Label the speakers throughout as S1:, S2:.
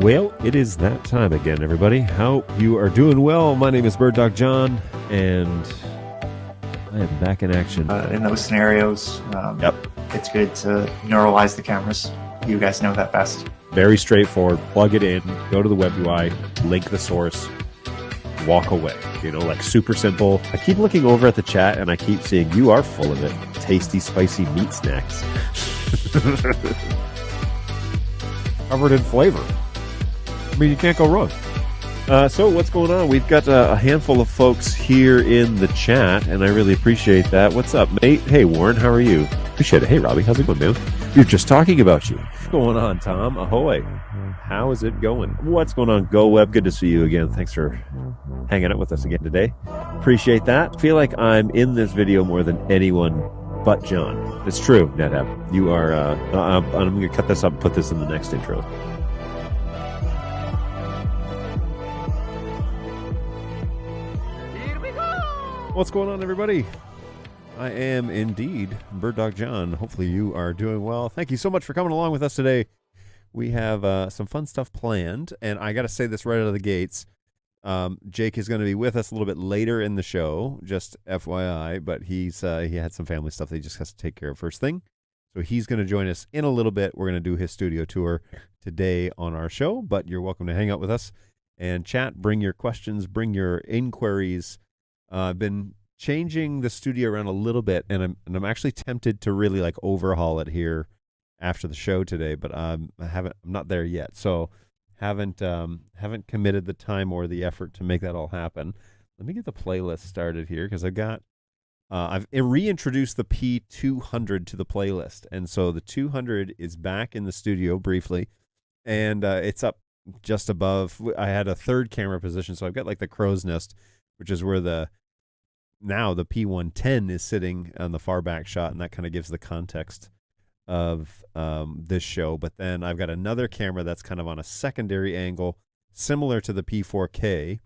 S1: Well, it is that time again, everybody. Hope you are doing well. My name is BirdDog Jon, and I am back in action.
S2: In those scenarios, it's good to neuralize the cameras. You guys know that best.
S1: Very straightforward. Plug it in, go to the web UI, link the source, walk away. You know, like super simple. I keep looking over at the chat, and I keep seeing you are full of it. Tasty, spicy meat snacks. Covered in flavor. I mean, you can't go wrong. So what's going on? We've got a handful of folks here in the chat, and I really appreciate that. What's up, mate? Hey, Warren, how are you? Appreciate it. Hey, Robbie, how's it going, man? We were just talking about you. What's going on, Tom? Ahoy. How is it going? What's going on, Go Web? Good to see you again. Thanks for hanging out with us again today. Appreciate that. Feel like I'm in this video more than anyone but John. It's true, NetApp. You are, I'm going to cut this up and put this in the next intro. What's going on, everybody? I am indeed BirdDog Jon. Hopefully you are doing well. Thank you so much for coming along with us today. We have some fun stuff planned, and I got to say this right out of the gates. Jake is going to be with us a little bit later in the show, just FYI, but he had some family stuff that he just has to take care of first thing. So he's going to join us in a little bit. We're going to do his studio tour today on our show, but you're welcome to hang out with us and chat. Bring your questions, bring your inquiries. I've been changing the studio around a little bit, and I'm actually tempted to really like overhaul it here after the show today, but I'm not there yet. So haven't committed the time or the effort to make that all happen. Let me get the playlist started here because I've reintroduced the P200 to the playlist, and so the 200 is back in the studio briefly, and it's up just above. I had a third camera position, so I've got like the crow's nest, which is where the P110 is sitting on the far back shot, and that kind of gives the context of this show. But then I've got another camera that's kind of on a secondary angle, similar to the P4K,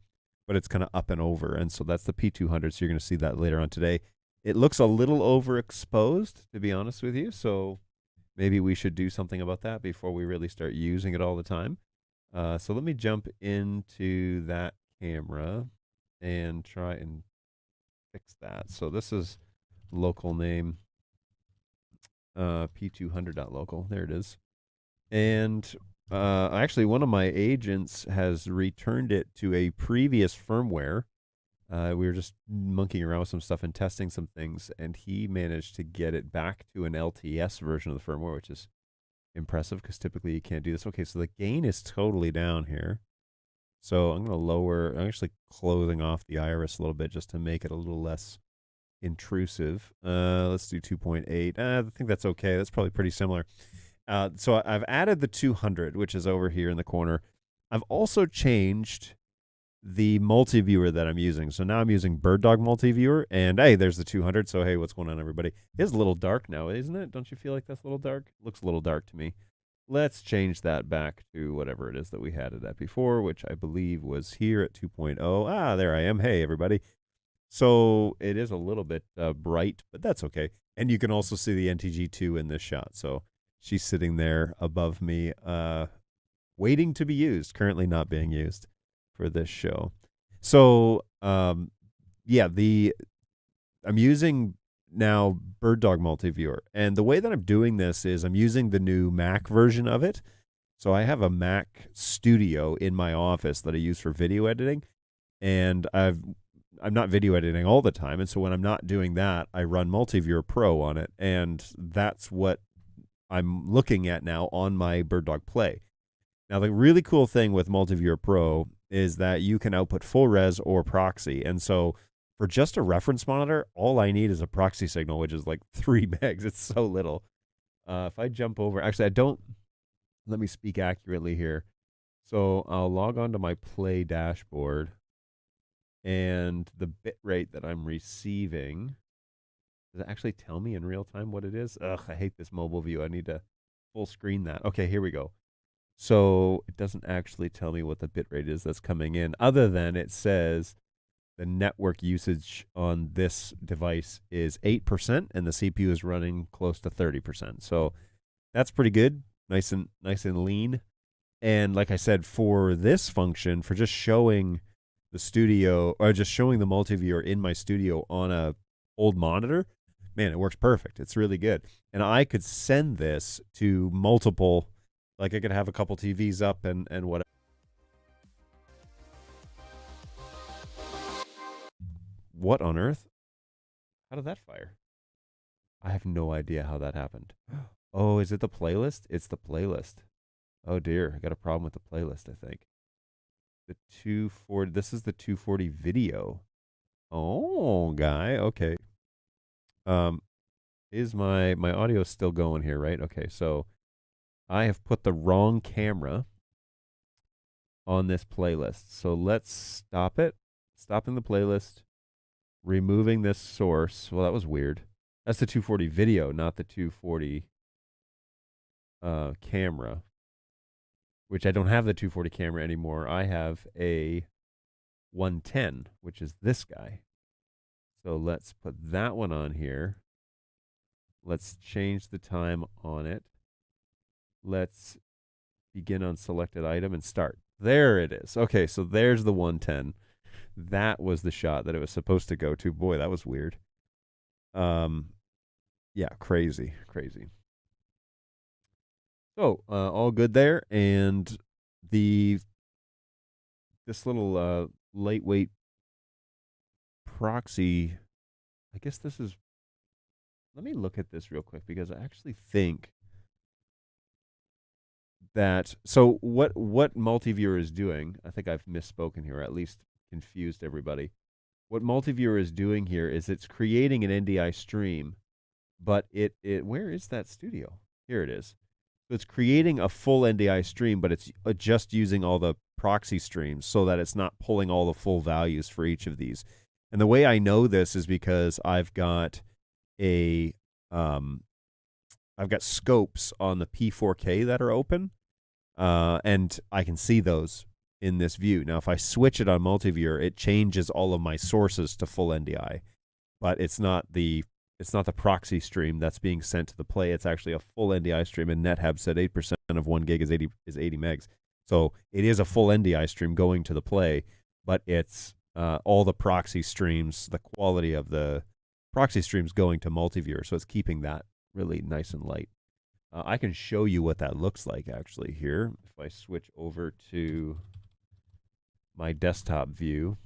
S1: but it's kind of up and over, and so that's the P200, so you're going to see that later on today. It looks a little overexposed, to be honest with you, so maybe we should do something about that before we really start using it all the time. So let me jump into that camera and try and fix that. So this is local name, p200.local. There it is. And actually, one of my agents has returned it to a previous firmware. We were just monkeying around with some stuff and testing some things, and he managed to get it back to an LTS version of the firmware, which is impressive because typically you can't do this. Okay, so the gain is totally down here. So I'm going to lower, I'm actually closing off the iris a little bit just to make it a little less intrusive. Let's do 2.8. I think that's okay. That's probably pretty similar. So I've added the 200, which is over here in the corner. I've also changed the multi-viewer that I'm using. So now I'm using BirdDog multi-viewer, and hey, there's the 200. So hey, what's going on, everybody? It's a little dark now, isn't it? Don't you feel like that's a little dark? It looks a little dark to me. Let's change that back to whatever it is that we had it at before, which I believe was here at 2.0. Ah, there I am. Hey, everybody. So it is a little bit bright, but that's okay. And you can also see the NTG2 in this shot. So she's sitting there above me, waiting to be used, currently not being used for this show. So, yeah, I'm using now BirdDog multi-viewer, and the way that I'm doing this is I'm using the new Mac version of it. So I have a Mac Studio in my office that I use for video editing, and I'm not video editing all the time, and so when I'm not doing that, I run multi-viewer Pro on it, and that's what I'm looking at now on my BirdDog Play. Now the really cool thing with multi-viewer Pro is that you can output full res or proxy, and so for just a reference monitor, all I need is a proxy signal, which is like 3 megs. It's so little. If I jump over, actually, let me speak accurately here. So I'll log on to my Play dashboard, and the bit rate that I'm receiving, does it actually tell me in real time what it is? Ugh, I hate this mobile view. I need to full screen that. Okay, here we go. So it doesn't actually tell me what the bit rate is that's coming in, other than it says the network usage on this device is 8%, and the CPU is running close to 30%. So that's pretty good, nice and lean. And like I said, for this function, for just showing the studio or just showing the multi-viewer in my studio on a old monitor, man, it works perfect. It's really good. And I could send this to multiple, like I could have a couple TVs up and whatever. What on earth? How did that fire? I have no idea how that happened. Oh, is it the playlist? It's the playlist. Oh dear, I got a problem with the playlist, I think. The 240, this is the 240 video. Oh, guy, okay. Is my audio still going here, right? Okay, so I have put the wrong camera on this playlist. So let's stop it. Stopping the playlist. Removing this source. Well, that was weird. That's the 240 video, not the 240 camera. Which I don't have the 240 camera anymore. I have a 110, which is this guy. So let's put that one on here. Let's change the time on it. Let's begin on selected item and start. There it is. Okay, so there's the 110. That was the shot that it was supposed to go to. Boy, that was weird. Yeah, crazy. So, all good there. And this little lightweight proxy, I guess this is, let me look at this real quick because I actually think that, so what multi-viewer is doing, I think I've misspoken here, or at least confused everybody. What multi-viewer is doing here is it's creating an NDI stream, but it where is that studio? Here it is. So it's creating a full NDI stream, but it's just using all the proxy streams so that it's not pulling all the full values for each of these. And the way I know this is because I've got scopes on the P4K that are open, and I can see those in this view. Now, if I switch it on multi-viewer, it changes all of my sources to full NDI, but it's not the proxy stream that's being sent to the play. It's actually a full NDI stream, and NetHab said 8% of 1 gig is 80 megs. So it is a full NDI stream going to the play, but it's all the proxy streams, the quality of the proxy streams going to multi-viewer. So it's keeping that really nice and light. I can show you what that looks like actually here. If I switch over to my desktop view,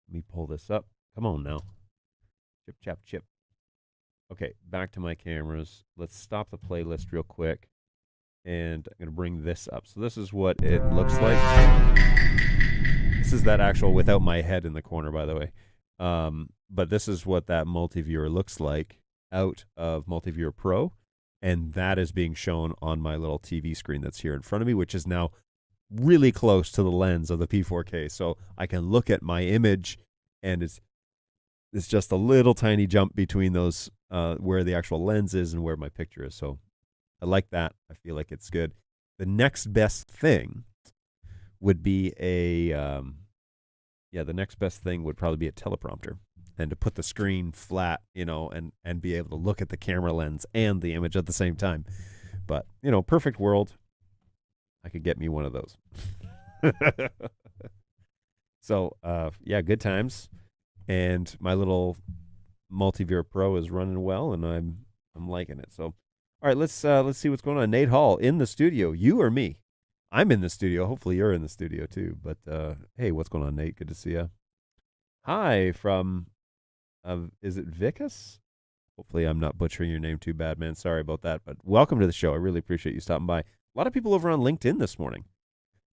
S1: let me pull this up. Come on now. Chip, chap, chip. Okay, back to my cameras. Let's stop the playlist real quick. And I'm going to bring this up. So this is what it looks like. This is that actual without my head in the corner, by the way. But this is what that multi-viewer looks like out of Multi-Viewer Pro. And that is being shown on my little TV screen that's here in front of me, which is now really close to the lens of the P4K. So I can look at my image, and it's just a little tiny jump between those where the actual lens is and where my picture is. So I like that. I feel like it's good. The next best thing would be the next best thing would probably be a teleprompter, and to put the screen flat, and be able to look at the camera lens and the image at the same time. But, perfect world. I could get me one of those. So, good times. And my little Multi-Viewer Pro is running well, and I'm liking it. So, all right, let's see what's going on. Nate Hall in the studio. You or me? I'm in the studio. Hopefully you're in the studio too. But hey, what's going on, Nate? Good to see you. Hi from, is it Vicus? Hopefully I'm not butchering your name too bad, man. Sorry about that. But welcome to the show. I really appreciate you stopping by. A lot of people over on LinkedIn this morning.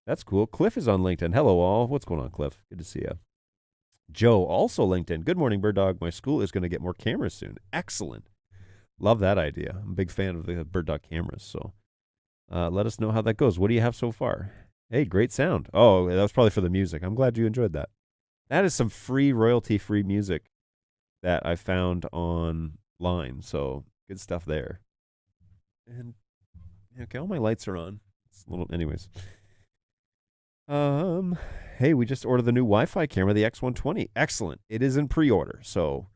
S1: That's cool. Cliff is on LinkedIn. Hello, all. What's going on, Cliff? Good to see you. Joe, also LinkedIn. Good morning, Bird Dog. My school is going to get more cameras soon. Excellent. Love that idea. I'm a big fan of the Bird Dog cameras. So let us know how that goes. What do you have so far? Hey, great sound. Oh, that was probably for the music. I'm glad you enjoyed that. That is some free, royalty-free music that I found online. So good stuff there. And okay, all my lights are on. It's a little, anyways. Hey, we just ordered the new Wi-Fi camera, the X120. Excellent. It is in pre-order. So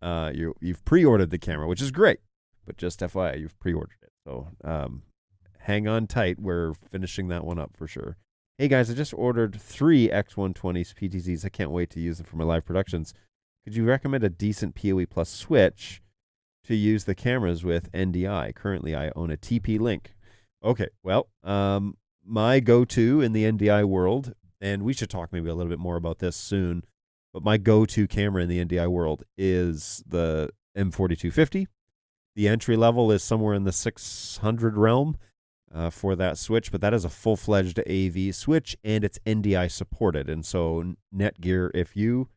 S1: you've pre-ordered the camera, which is great. But just FYI, you've pre-ordered it. So hang on tight. We're finishing that one up for sure. Hey guys, I just ordered 3 X120s PTZs. I can't wait to use them for my live productions. Could you recommend a decent PoE Plus switch to use the cameras with NDI? Currently, I own a TP-Link. Okay, well, my go-to in the NDI world, and we should talk maybe a little bit more about this soon, but my go-to camera in the NDI world is the M4250. The entry level is somewhere in the 600 realm for that switch, but that is a full-fledged AV switch, and it's NDI supported. And so Netgear, if you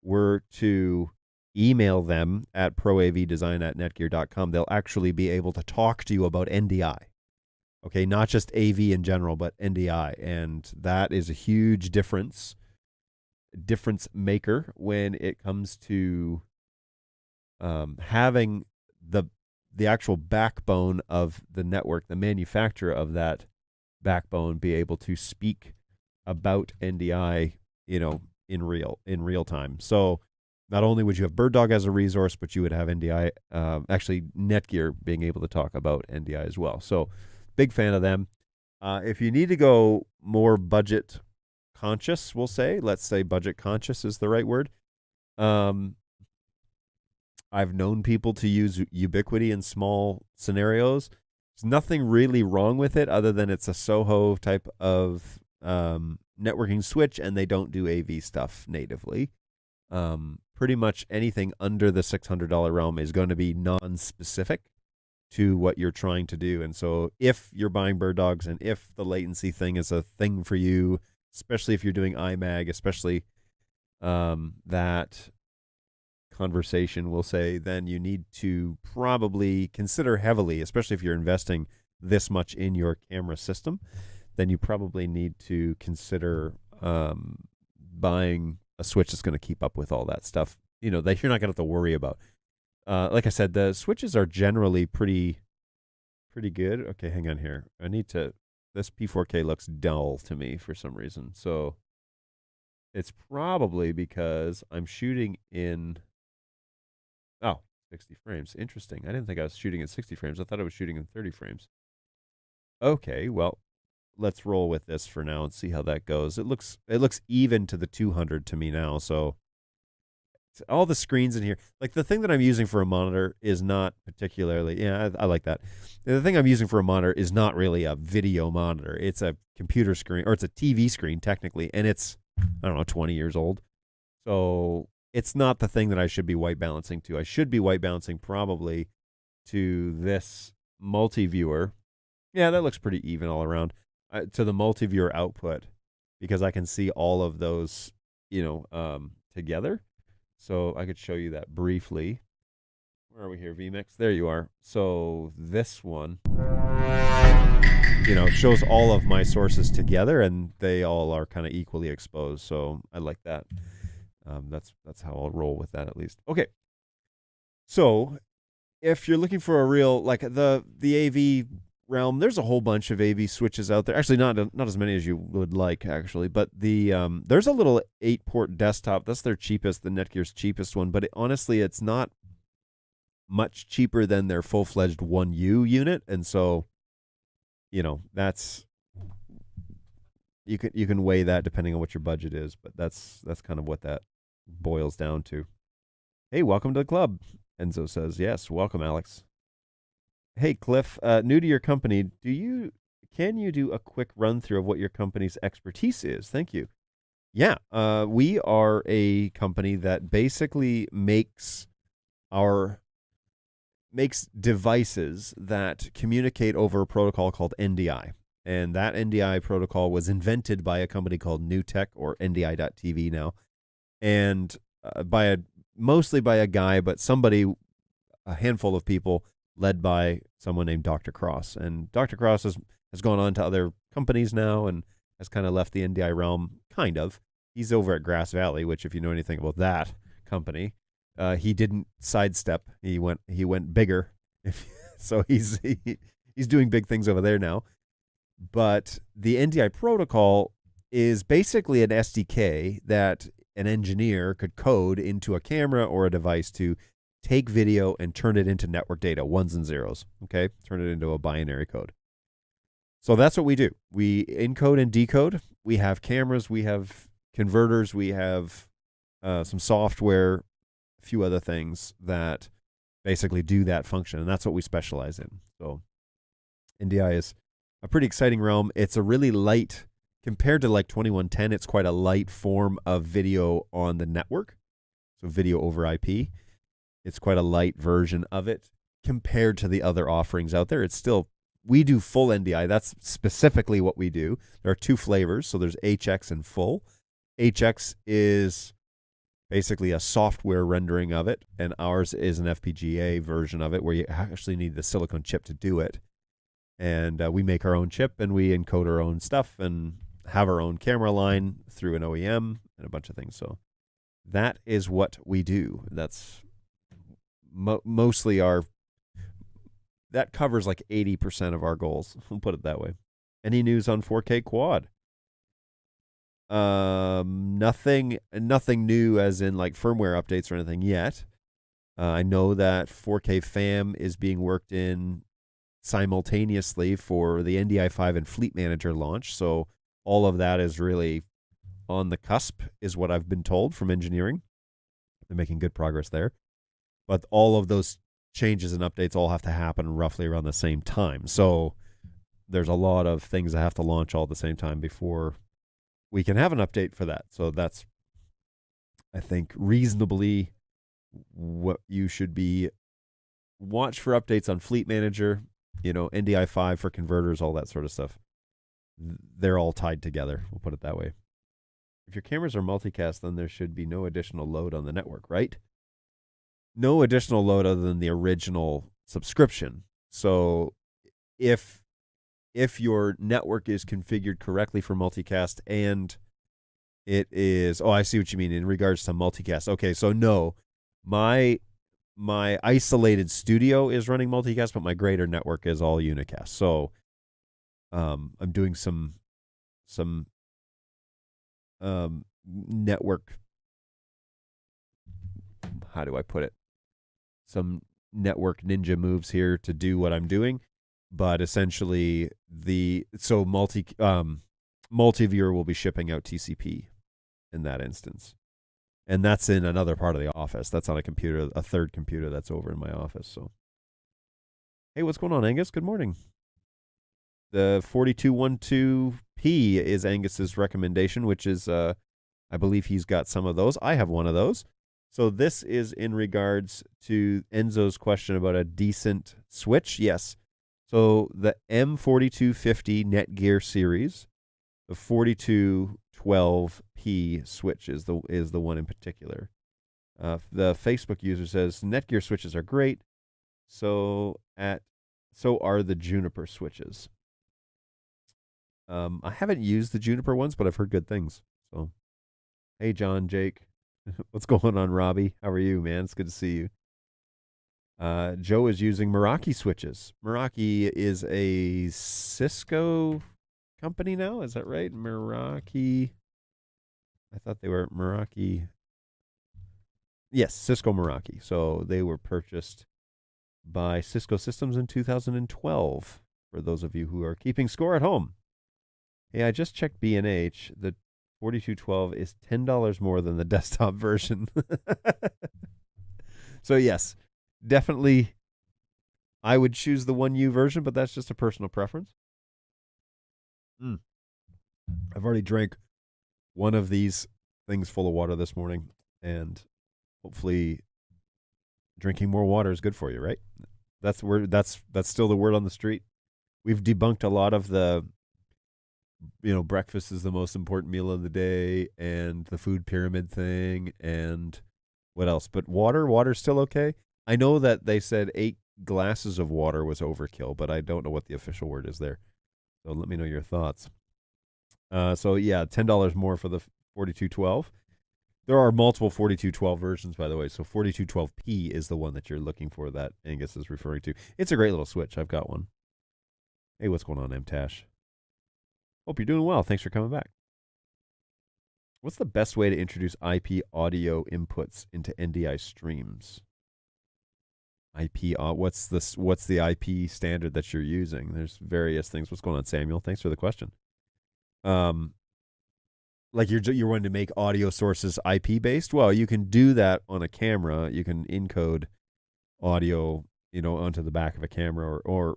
S1: were to email them at proavdesign@netgear.com, they'll actually be able to talk to you about NDI. Okay, not just AV in general, but NDI. And that is a huge difference maker when it comes to having the actual backbone of the network, the manufacturer of that backbone, be able to speak about NDI, in real time. So not only would you have BirdDog as a resource, but you would have NDI, actually Netgear being able to talk about NDI as well. So big fan of them. If you need to go more budget conscious, let's say budget conscious is the right word. I've known people to use Ubiquiti in small scenarios. There's nothing really wrong with it other than it's a Soho type of networking switch, and they don't do AV stuff natively. Pretty much anything under the $600 realm is going to be non-specific to what you're trying to do. And so if you're buying BirdDogs and if the latency thing is a thing for you, especially if you're doing iMag, especially that conversation, we'll say, then you need to probably consider heavily, especially if you're investing this much in your camera system, then you probably need to consider buying a switch that's going to keep up with all that stuff, that you're not going to have to worry about. Like I said, the switches are generally pretty good. Okay, hang on here. This P4K looks dull to me for some reason. So it's probably because I'm shooting in 60 frames. Interesting. I didn't think I was shooting at 60 frames. I thought I was shooting in 30 frames. Okay, well, let's roll with this for now and see how that goes. It looks even to the 200 to me now. So all the screens in here, like the thing that I'm using for a monitor is not particularly, I like that. The thing I'm using for a monitor is not really a video monitor. It's a computer screen, or it's a TV screen technically, and it's, 20 years old. So it's not the thing that I should be white balancing to. I should be white balancing probably to this multi-viewer. Yeah, that looks pretty even all around. To the multi-viewer output, because I can see all of those, together. So I could show you that briefly. Where are we here, vMix? There you are. So this one, shows all of my sources together, and they all are kind of equally exposed. So I like that. That's how I'll roll with that, at least. Okay. So if you're looking for a real, like the AV realm, there's a whole bunch of AV switches out there. Actually, not as many as you would like, actually. But there's a little 8-port desktop. That's their cheapest, the Netgear's cheapest one. But honestly, it's not much cheaper than their full-fledged 1U unit. And so, that's, you can weigh that depending on what your budget is. But that's kind of what that boils down to. Hey, welcome to the club. Enzo says, yes, welcome, Alex. Hey, Cliff, new to your company, can you do a quick run through of what your company's expertise is? Thank you. Yeah, we are a company that basically makes devices that communicate over a protocol called NDI. And that NDI protocol was invented by a company called NewTek, or NDI.TV now. And mostly by a guy, but a handful of people, led by someone named Dr. Cross. And Dr. Cross has gone on to other companies now and has kind of left the NDI realm, kind of. He's over at Grass Valley, which, if you know anything about that company, he didn't sidestep. He went bigger. So he's doing big things over there now. But the NDI protocol is basically an SDK that an engineer could code into a camera or a device to take video and turn it into network data, ones and zeros, okay? Turn it into a binary code. So that's what we do. We encode and decode. We have cameras, we have converters, we have some software, a few other things that basically do that function, and that's what we specialize in. So NDI is a pretty exciting realm. It's a really light, compared to like 2110, it's quite a light form of video on the network. So video over IP. It's quite a light version of it compared to the other offerings out there. It's still, we do full NDI. That's specifically what we do. There are two flavors. So there's HX and full. HX is basically a software rendering of it, and ours is an FPGA version of it where you actually need the silicon chip to do it. And we make our own chip, and we encode our own stuff and have our own camera line through an OEM and a bunch of things. So that is what we do. That's mostly that covers like 80% of our goals. We'll put it that way. Any news on 4K quad? Nothing new as in like firmware updates or anything yet. I know that 4K FAM is being worked in simultaneously for the NDI5 and Fleet Manager launch. So all of that is really on the cusp, is what I've been told from engineering. They're making good progress there. But all of those changes and updates all have to happen roughly around the same time. So there's a lot of things that have to launch all at the same time before we can have an update for that. So that's, I think, reasonably what you should be. Watch for updates on Fleet Manager, NDI5 for converters, all that sort of stuff. They're all tied together. We'll put it that way. If your cameras are multicast, then there should be no additional load on the network, right? No additional load other than the original subscription. So if your network is configured correctly for multicast and it is, I see what you mean in regards to multicast. Okay, so no, my isolated studio is running multicast, but my greater network is all unicast. So I'm doing some network, how do I put it? Some network ninja moves here to do what I'm doing, but essentially multi-viewer will be shipping out TCP in that instance. And that's in another part of the office. That's on a third computer that's over in my office. So, hey, what's going on, Angus? Good morning. The 4212P is Angus's recommendation, which is, I believe he's got some of those. I have one of those. So this is in regards to Enzo's question about a decent switch. Yes. So the M4250 Netgear series, the 4212P switch is the one in particular. The Facebook user says Netgear switches are great. So are the Juniper switches. I haven't used the Juniper ones, but I've heard good things. So, hey, Jon, Jake. What's going on, Robbie? How are you, man? It's good to see you. Joe is using Meraki switches. Meraki is a Cisco company now. Is that right? Meraki. I thought they were Meraki. Yes, Cisco Meraki. So they were purchased by Cisco Systems in 2012. For those of you who are keeping score at home. Hey, I just checked B&H. The 4212 is $10 more than the desktop version. So yes, definitely I would choose the 1U version, but that's just a personal preference. I've already drank one of these things full of water this morning, and hopefully drinking more water is good for you, right? That's still the word on the street. We've debunked a lot of the breakfast is the most important meal of the day and the food pyramid thing and what else? But water's still okay. I know that they said 8 glasses of water was overkill, but I don't know what the official word is there. So let me know your thoughts. So yeah, $10 more for the 4212. There are multiple 4212 versions, by the way. So 4212P is the one that you're looking for that Angus is referring to. It's a great little switch. I've got one. Hey, what's going on, MTash? Hope you're doing well. Thanks for coming back. What's the best way to introduce IP audio inputs into NDI streams? IP. What's the IP standard that you're using? There's various things. What's going on, Samuel? Thanks for the question. Like you're wanting to make audio sources IP based. Well, you can do that on a camera. You can encode audio, onto the back of a camera, or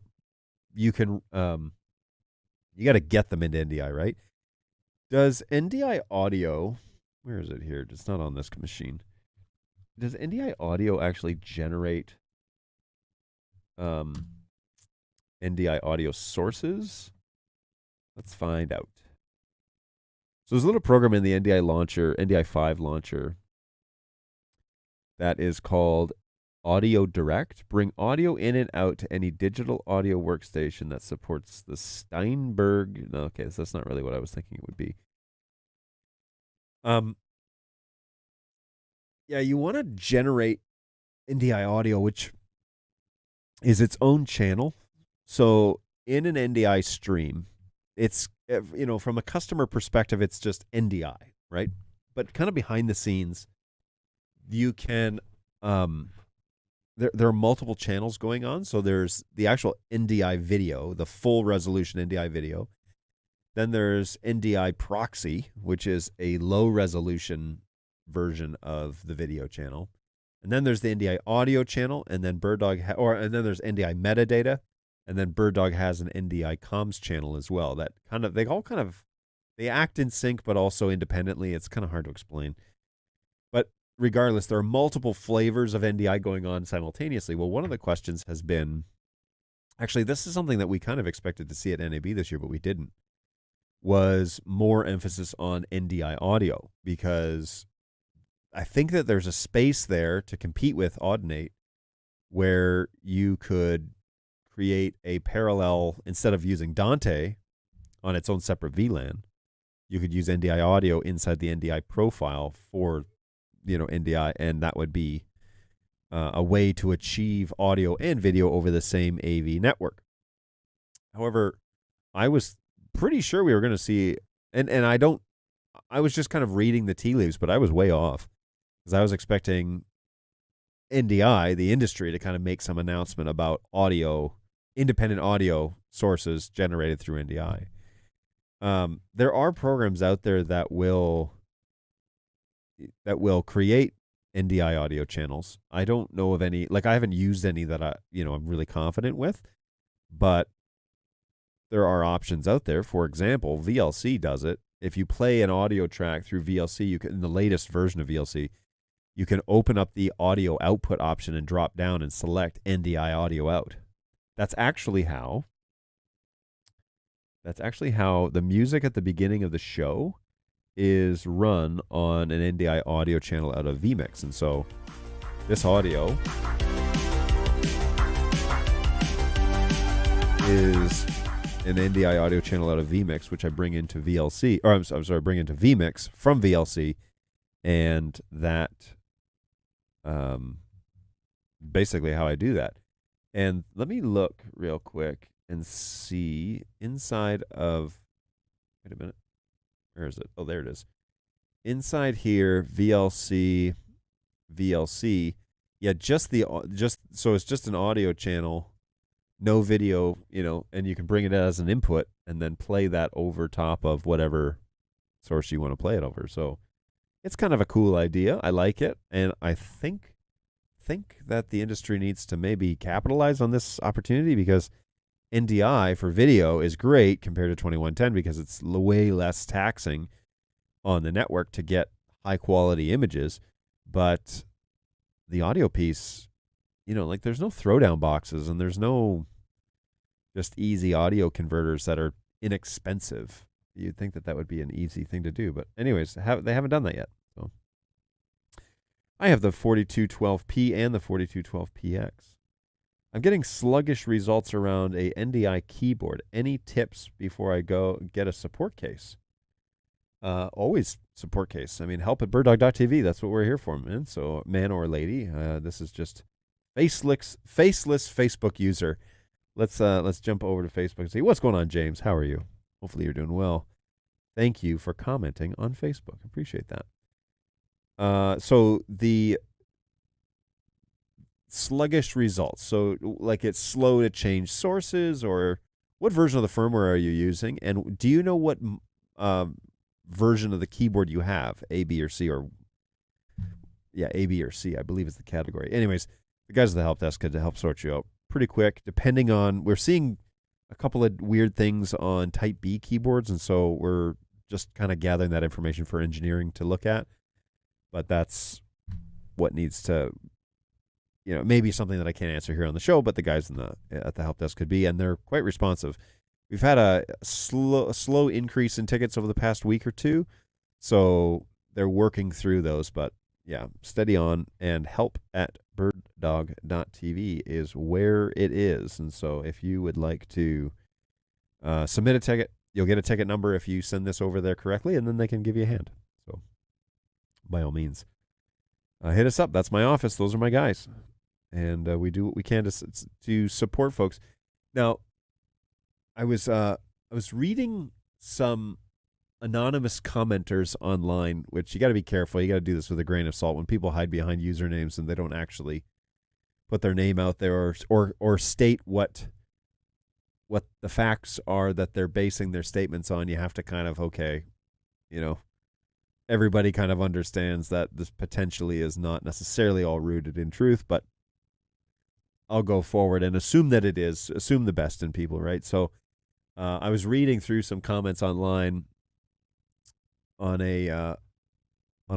S1: you can you got to get them into NDI, right? Does NDI audio, where is it here? It's not on this machine. Does NDI audio actually generate NDI audio sources? Let's find out. So there's a little program in the NDI launcher, NDI 5 launcher, that is called Audio Direct. Bring audio in and out to any digital audio workstation that supports the Steinberg. No, okay, so that's not really what I was thinking it would be. Yeah, you want to generate NDI audio, which is its own channel. So in an NDI stream, it's, from a customer perspective, it's just NDI, right? But kind of behind the scenes, you can, there are multiple channels going on. So there's the actual NDI video, the full resolution NDI video. Then there's NDI proxy, which is a low resolution version of the video channel. And then there's the NDI audio channel, and then and then there's NDI metadata, and then BirdDog has an NDI comms channel as well. That they act in sync, but also independently. It's kind of hard to explain. But regardless, there are multiple flavors of NDI going on simultaneously. Well, one of the questions has been, actually, this is something that we kind of expected to see at NAB this year, but we didn't, was more emphasis on NDI audio, because I think that there's a space there to compete with Audinate where you could create a parallel, instead of using Dante on its own separate VLAN, you could use NDI audio inside the NDI profile for, NDI, and that would be a way to achieve audio and video over the same AV network. However, I was pretty sure we were going to see, and I was just kind of reading the tea leaves, but I was way off, because I was expecting NDI, the industry, to kind of make some announcement about independent audio sources generated through NDI. There are programs out there that will create NDI audio channels. I don't know of any, I haven't used any that I'm really confident with, but there are options out there. For example, VLC does it. If you play an audio track through VLC, in the latest version of VLC, you can open up the audio output option and drop down and select NDI audio out. That's actually how the music at the beginning of the show is run on an NDI audio channel out of vMix. And so this audio is an NDI audio channel out of vMix, which I bring into VLC, or I'm sorry, bring into vMix from VLC, and that basically how I do that. And let me look real quick and see inside of, wait a minute, where is it? Oh, there it is. Inside here, VLC, yeah, so it's just an audio channel, no video, and you can bring it as an input and then play that over top of whatever source you want to play it over. So it's kind of a cool idea. I like it, and I think that the industry needs to maybe capitalize on this opportunity, because NDI for video is great compared to 2110 because it's way less taxing on the network to get high quality images. But the audio piece, there's no throwdown boxes, and there's no just easy audio converters that are inexpensive. You'd think that would be an easy thing to do. But anyways, they haven't done that yet. So I have the 4212P and the 4212PX. I'm getting sluggish results around a NDI keyboard. Any tips before I go get a support case? Always support case. I mean, help at BirdDog.tv. That's what we're here for, man. So, man or lady, this is just faceless Facebook user. Let's jump over to Facebook and see what's going on, James. How are you? Hopefully you're doing well. Thank you for commenting on Facebook. Appreciate that. So sluggish results. So like it's slow to change sources, or what version of the firmware are you using? And do you know what version of the keyboard you have, A, B, or C, or A, B, or C, I believe is the category. Anyways, the guys at the help desk could help sort you out pretty quick, depending on, we're seeing a couple of weird things on Type B keyboards, and so we're just kind of gathering that information for engineering to look at. But that's what needs to, maybe something that I can't answer here on the show, but the guys at the help desk could be, and they're quite responsive. We've had a slow increase in tickets over the past week or two, so they're working through those. But yeah, steady on, and help at birddog.tv is where it is. And so if you would like to submit a ticket, you'll get a ticket number if you send this over there correctly, and then they can give you a hand. So by all means, hit us up. That's my office. Those are my guys. And we do what we can to support folks. Now, I was reading some anonymous commenters online, which you got to be careful. You got to do this with a grain of salt. When people hide behind usernames and they don't actually put their name out there, or state what the facts are that they're basing their statements on, you have to kind of, everybody kind of understands that this potentially is not necessarily all rooted in truth, but I'll go forward and assume that it is. Assume the best in people, right? So I was reading through some comments online on a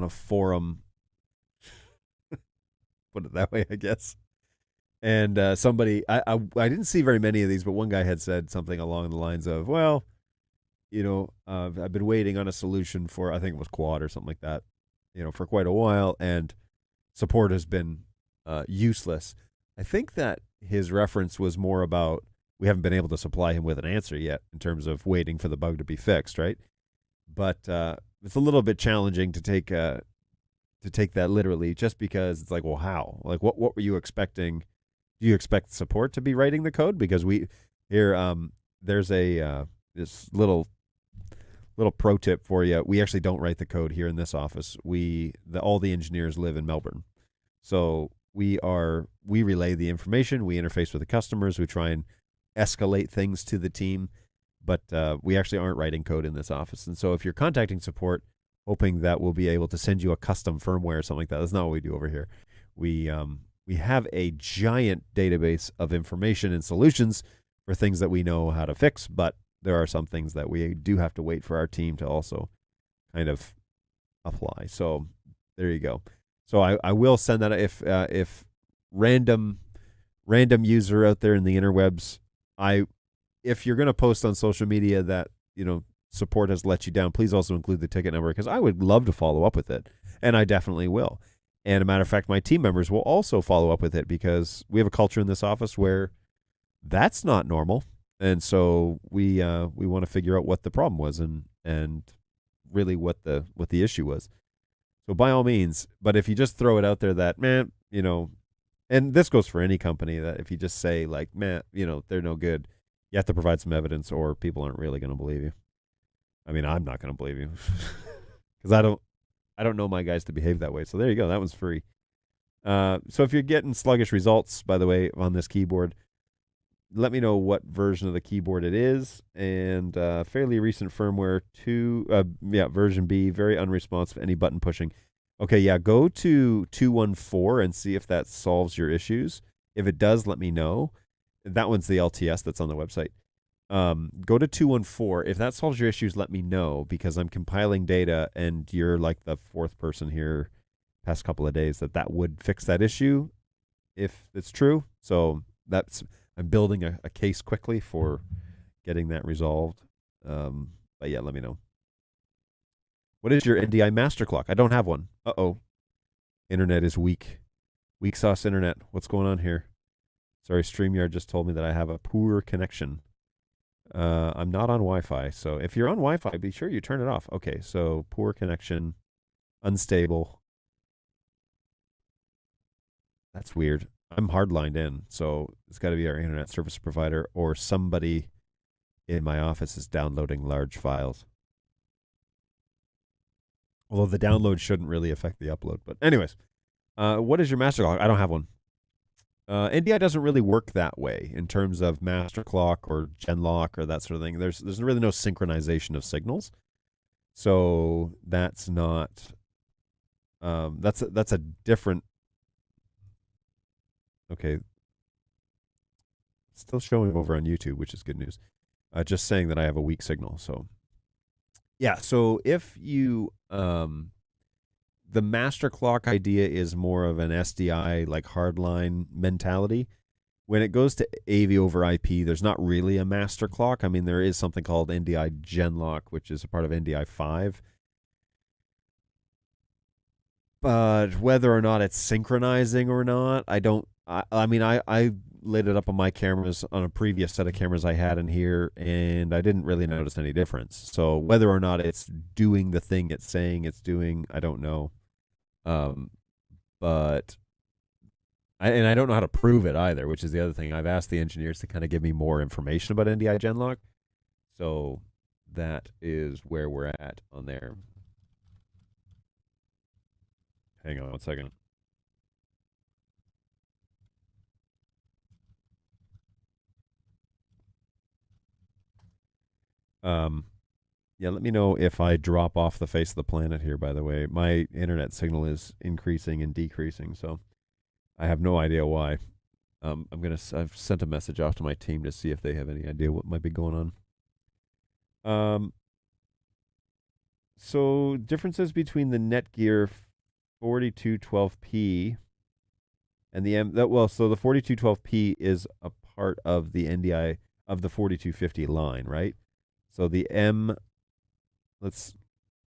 S1: forum, put it that way, I guess. And somebody, I didn't see very many of these, but one guy had said something along the lines of, well, I've been waiting on a solution for, I think it was Quad or something like that, for quite a while, and support has been useless. I think that his reference was more about, we haven't been able to supply him with an answer yet in terms of waiting for the bug to be fixed, right? But it's a little bit challenging to take that literally, just because it's like, well, how? Like, what were you expecting? Do you expect support to be writing the code? Because we here, there's a this little pro tip for you. We actually don't write the code here in this office. All the engineers live in Melbourne, so we relay the information. We interface with the customers. We try and escalate things to the team, but we actually aren't writing code in this office. And so if you're contacting support, hoping that we'll be able to send you a custom firmware or something like that, that's not what we do over here. We have a giant database of information and solutions for things that we know how to fix, but there are some things that we do have to wait for our team to also kind of apply. So there you go. So I will send that if random user out there in the interwebs, if you're going to post on social media that support has let you down, please also include the ticket number, because I would love to follow up with it, and I definitely will. And a matter of fact, my team members will also follow up with it, because we have a culture in this office where that's not normal, and so we want to figure out what the problem was and really what the issue was. So by all means, but if you just throw it out there that, man, and this goes for any company, that if you just say like, man, they're no good, you have to provide some evidence, or people aren't really going to believe you. I mean, I'm not going to believe you because I don't know my guys to behave that way. So there you go. That one's free. So if you're getting sluggish results, by the way, on this keyboard, let me know what version of the keyboard it is, and fairly recent firmware version B, very unresponsive, any button pushing. Okay, yeah, go to 214 and see if that solves your issues. If it does, let me know. That one's the LTS that's on the website. Go to 214. If that solves your issues, let me know, because I'm compiling data, and you're like the fourth person here past couple of days that would fix that issue if it's true. So I'm building a case quickly for getting that resolved. But yeah, let me know. What is your NDI master clock? I don't have one. Uh-oh. Internet is weak. Weak sauce internet. What's going on here? Sorry, StreamYard just told me that I have a poor connection. I'm not on Wi-Fi, so if you're on Wi-Fi, be sure you turn it off. Okay, so poor connection, unstable. That's weird. I'm hardlined in, so it's got to be our internet service provider, or somebody in my office is downloading large files. Although the download shouldn't really affect the upload. But anyways, what is your master clock? I don't have one. NDI doesn't really work that way in terms of master clock or gen lock or that sort of thing. There's really no synchronization of signals, so that's not that's a different. Okay, still showing over on YouTube, which is good news. Just saying that I have a weak signal. So yeah, so if you the master clock idea is more of an SDI like hardline mentality. When it goes to AV over IP, there's not really a master clock. I mean, there is something called NDI Genlock, which is a part of NDI 5. But whether or not it's synchronizing or not, I don't. I mean, I lit it up on my cameras on a previous set of cameras I had in here, and I didn't really notice any difference. So whether or not it's doing the thing it's saying it's doing, I don't know. Um, but I don't know how to prove it either, which is the other thing. I've asked the engineers to kind of give me more information about NDI Genlock. So that is where we're at on there. Hang on one second. Yeah, let me know if I drop off the face of the planet here, by the way. My internet signal is increasing and decreasing, so I have no idea why. I've sent a message off to my team to see if they have any idea what might be going on. So differences between the Netgear 4212P and the so the 4212P is a part of the NDI of the 4250 line, right? So the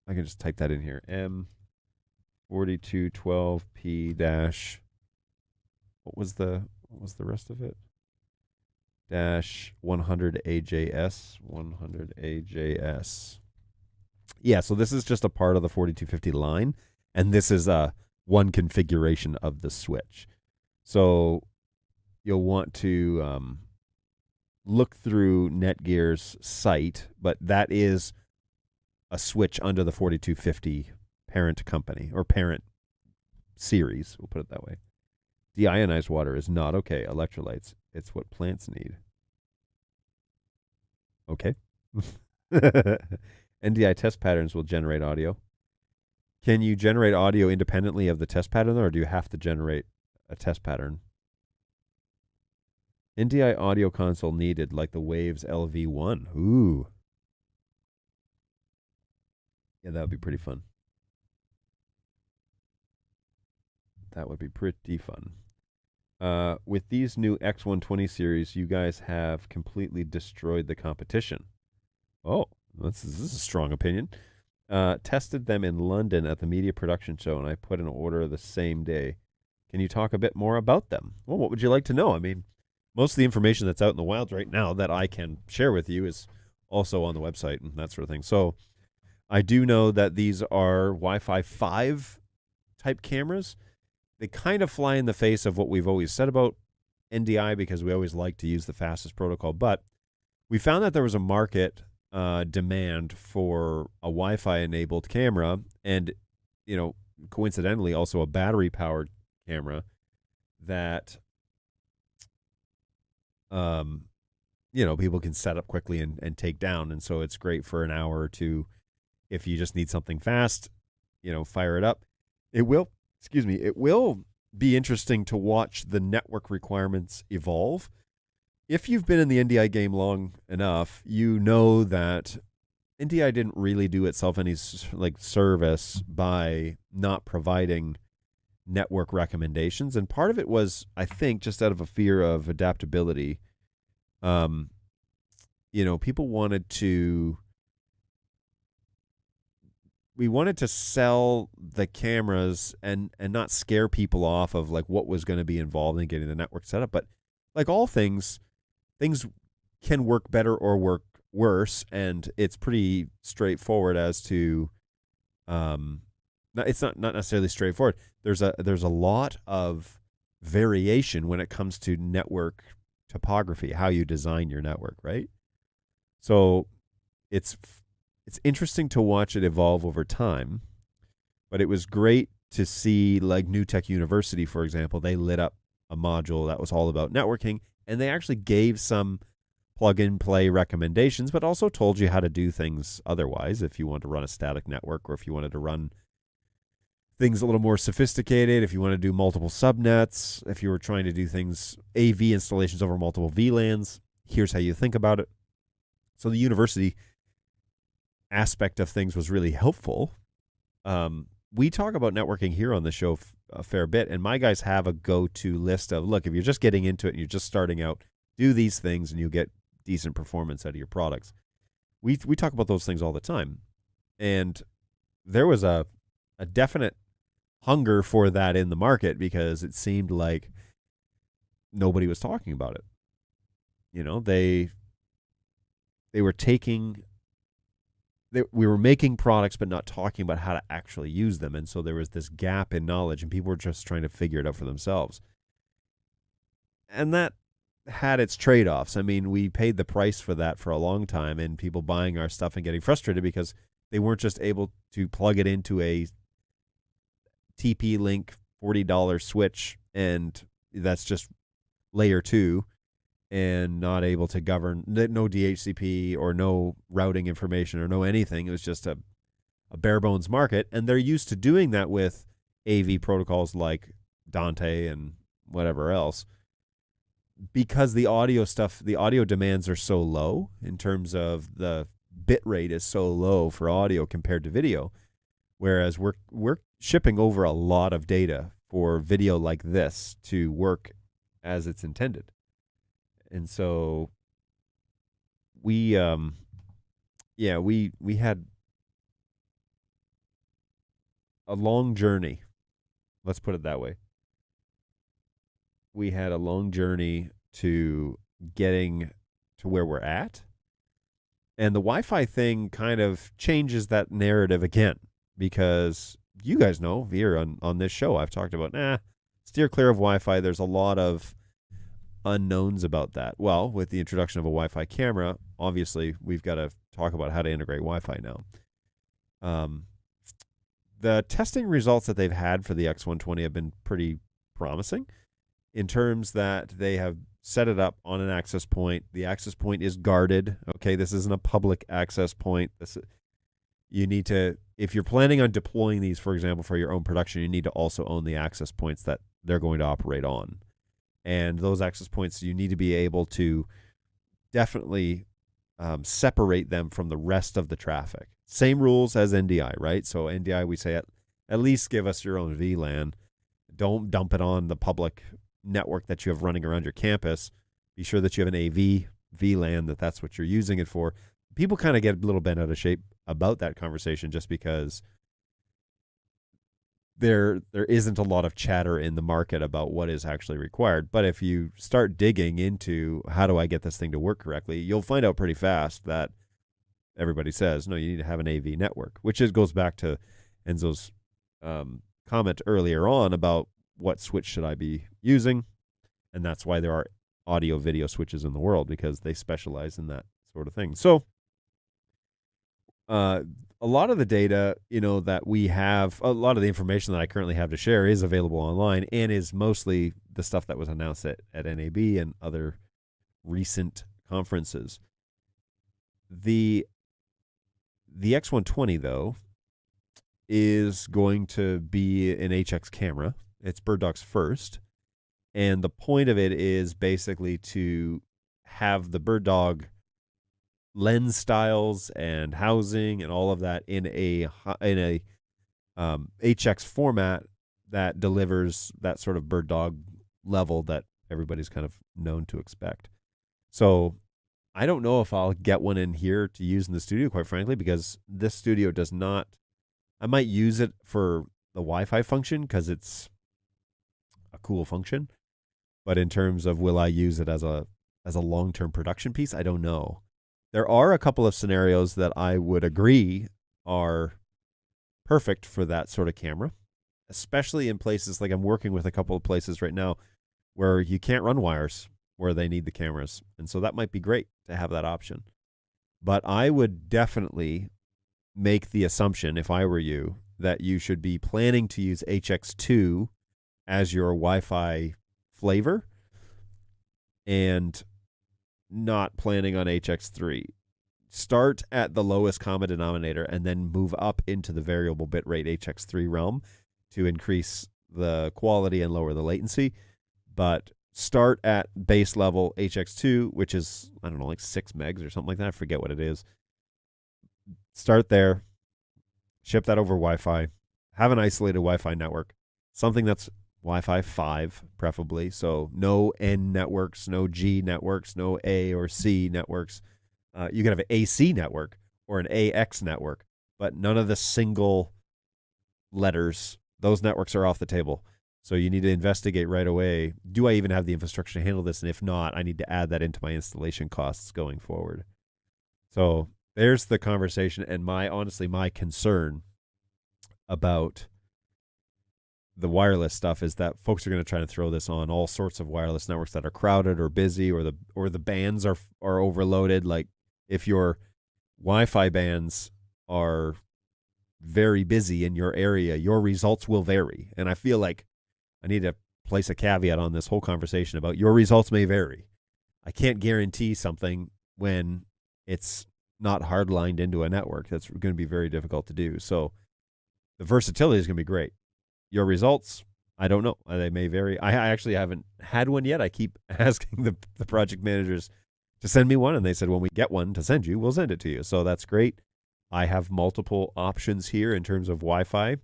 S1: I can just type that in here. M4212P dash, what was the rest of it? Dash 100 AJS, 100 AJS. Yeah, so this is just a part of the 4250 line, and this is one configuration of the switch. So you'll want to look through Netgear's site, but that is a switch under the 4250 parent company or parent series. We'll put it that way. Deionized water is not okay. Electrolytes, it's what plants need. Okay. NDI test patterns will generate audio. Can you generate audio independently of the test pattern, or do you have to generate a test pattern? NDI audio console needed, like the Waves LV1. Ooh. Yeah, that would be pretty fun. That would be pretty fun. With these new X120 series, you guys have completely destroyed the competition. Oh, this is a strong opinion. Tested them in London at the media production show, and I put an order the same day. Can you talk a bit more about them? Well, what would you like to know? I mean, most of the information that's out in the wild right now that I can share with you is also on the website and that sort of thing. So I do know that these are Wi-Fi 5 type cameras. They kind of fly in the face of what we've always said about NDI because we always like to use the fastest protocol. But we found that there was a market demand for a Wi-Fi enabled camera, and coincidentally also a battery powered camera that people can set up quickly and take down. And so it's great for an hour or two if you just need something fast, fire it up. It will be interesting to watch the network requirements evolve. If you've been in the NDI game long enough, you know that NDI didn't really do itself any service by not providing network recommendations, and part of it was, I think, just out of a fear of adaptability. People wanted to. We wanted to sell the cameras and not scare people off of like what was going to be involved in getting the network set up. But like all things can work better or work worse, and it's pretty straightforward as to it's not necessarily straightforward. There's a lot of variation when it comes to network topography, how you design your network, right? So it's interesting to watch it evolve over time, but it was great to see like New Tech University, for example. They lit up a module that was all about networking, and they actually gave some plug-and-play recommendations, but also told you how to do things otherwise if you want to run a static network, or if you wanted to run things a little more sophisticated, if you want to do multiple subnets, if you were trying to do things, AV installations over multiple VLANs, here's how you think about it. So the university aspect of things was really helpful. We talk about networking here on the show a fair bit, and my guys have a go-to list of, look, if you're just getting into it and you're just starting out, do these things and you'll get decent performance out of your products. We talk about those things all the time. And there was a definite hunger for that in the market because it seemed like nobody was talking about it. You know, they were we were making products but not talking about how to actually use them. And so there was this gap in knowledge, and people were just trying to figure it out for themselves. And that had its trade-offs. I mean, we paid the price for that for a long time, and people buying our stuff and getting frustrated because they weren't just able to plug it into a TP-Link $40 switch, and that's just layer 2, and not able to govern, no DHCP or no routing information or no anything. It was just a bare bones market, and they're used to doing that with AV protocols like Dante and whatever else. Because the audio demands are so low in terms of the bit rate is so low for audio compared to video, whereas we're shipping over a lot of data for video like this to work as it's intended. And so we had a long journey. Let's put it that way. We had a long journey to getting to where we're at. And the Wi-Fi thing kind of changes that narrative again, because you guys know here on this show, I've talked about, steer clear of Wi-Fi. There's a lot of unknowns about that. Well, with the introduction of a Wi-Fi camera, obviously we've got to talk about how to integrate Wi-Fi now. The testing results that they've had for the X120 have been pretty promising, in terms that they have set it up on an access point. The access point is guarded. Okay, this isn't a public access point. You need to, if you're planning on deploying these, for example, for your own production, you need to also own the access points that they're going to operate on. And those access points, you need to be able to definitely separate them from the rest of the traffic. Same rules as NDI, right? So NDI, we say at least give us your own VLAN. Don't dump it on the public network that you have running around your campus. Be sure that you have an AV VLAN, that's what you're using it for. People kind of get a little bent out of shape about that conversation just because there isn't a lot of chatter in the market about what is actually required. But if you start digging into how do I get this thing to work correctly, you'll find out pretty fast that everybody says, no, you need to have an AV network, which goes back to Enzo's comment earlier on about what switch should I be using. And that's why there are audio video switches in the world, because they specialize in that sort of thing. So a lot of the data, that we have, a lot of the information that I currently have to share is available online, and is mostly the stuff that was announced at NAB and other recent conferences. The X120, though, is going to be an HX camera. It's BirdDog's first. And the point of it is basically to have the BirdDog lens styles and housing and all of that in a HX format that delivers that sort of BirdDog level that everybody's kind of known to expect. So I don't know if I'll get one in here to use in the studio, quite frankly, because this studio does not. I might use it for the Wi-Fi function because it's a cool function, but in terms of will I use it as a long-term production piece, I don't know. There are a couple of scenarios that I would agree are perfect for that sort of camera, especially in places like I'm working with a couple of places right now where you can't run wires where they need the cameras. And so that might be great to have that option. But I would definitely make the assumption, if I were you, that you should be planning to use HX2 as your Wi-Fi flavor and not planning on HX3. Start at the lowest common denominator and then move up into the variable bitrate HX3 realm to increase the quality and lower the latency. But start at base level HX2, which is, I don't know, like 6 megs or something like that. I forget what it is. Start there. Ship that over Wi-Fi. Have an isolated Wi-Fi network. Something that's Wi-Fi 5, preferably. So no N networks, no G networks, no A or C networks. You can have an AC network or an AX network, but none of the single letters. Those networks are off the table. So you need to investigate right away, do I even have the infrastructure to handle this? And if not, I need to add that into my installation costs going forward. So there's the conversation and honestly, my concern about the wireless stuff is that folks are going to try to throw this on all sorts of wireless networks that are crowded or busy, or the bands are overloaded. Like if your Wi-Fi bands are very busy in your area, your results will vary. And I feel like I need to place a caveat on this whole conversation about your results may vary. I can't guarantee something when it's not hardlined into a network. That's going to be very difficult to do. So the versatility is going to be great. Your results, I don't know. They may vary. I actually haven't had one yet. I keep asking the project managers to send me one, and they said, when we get one to send you, we'll send it to you. So that's great. I have multiple options here in terms of Wi-Fi,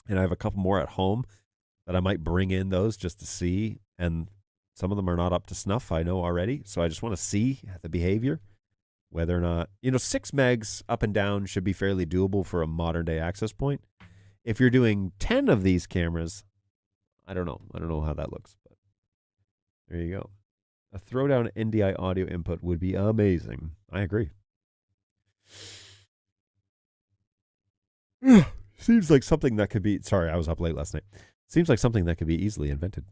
S1: and I have a couple more at home that I might bring in those just to see, and some of them are not up to snuff, I know already. So I just want to see the behavior, whether or not, 6 megs up and down should be fairly doable for a modern day access point. If you're doing 10 of these cameras, I don't know. I don't know how that looks, but there you go. A throwdown NDI audio input would be amazing. I agree. Seems like something that could be, sorry, I was up late last night. Seems like something that could be easily invented.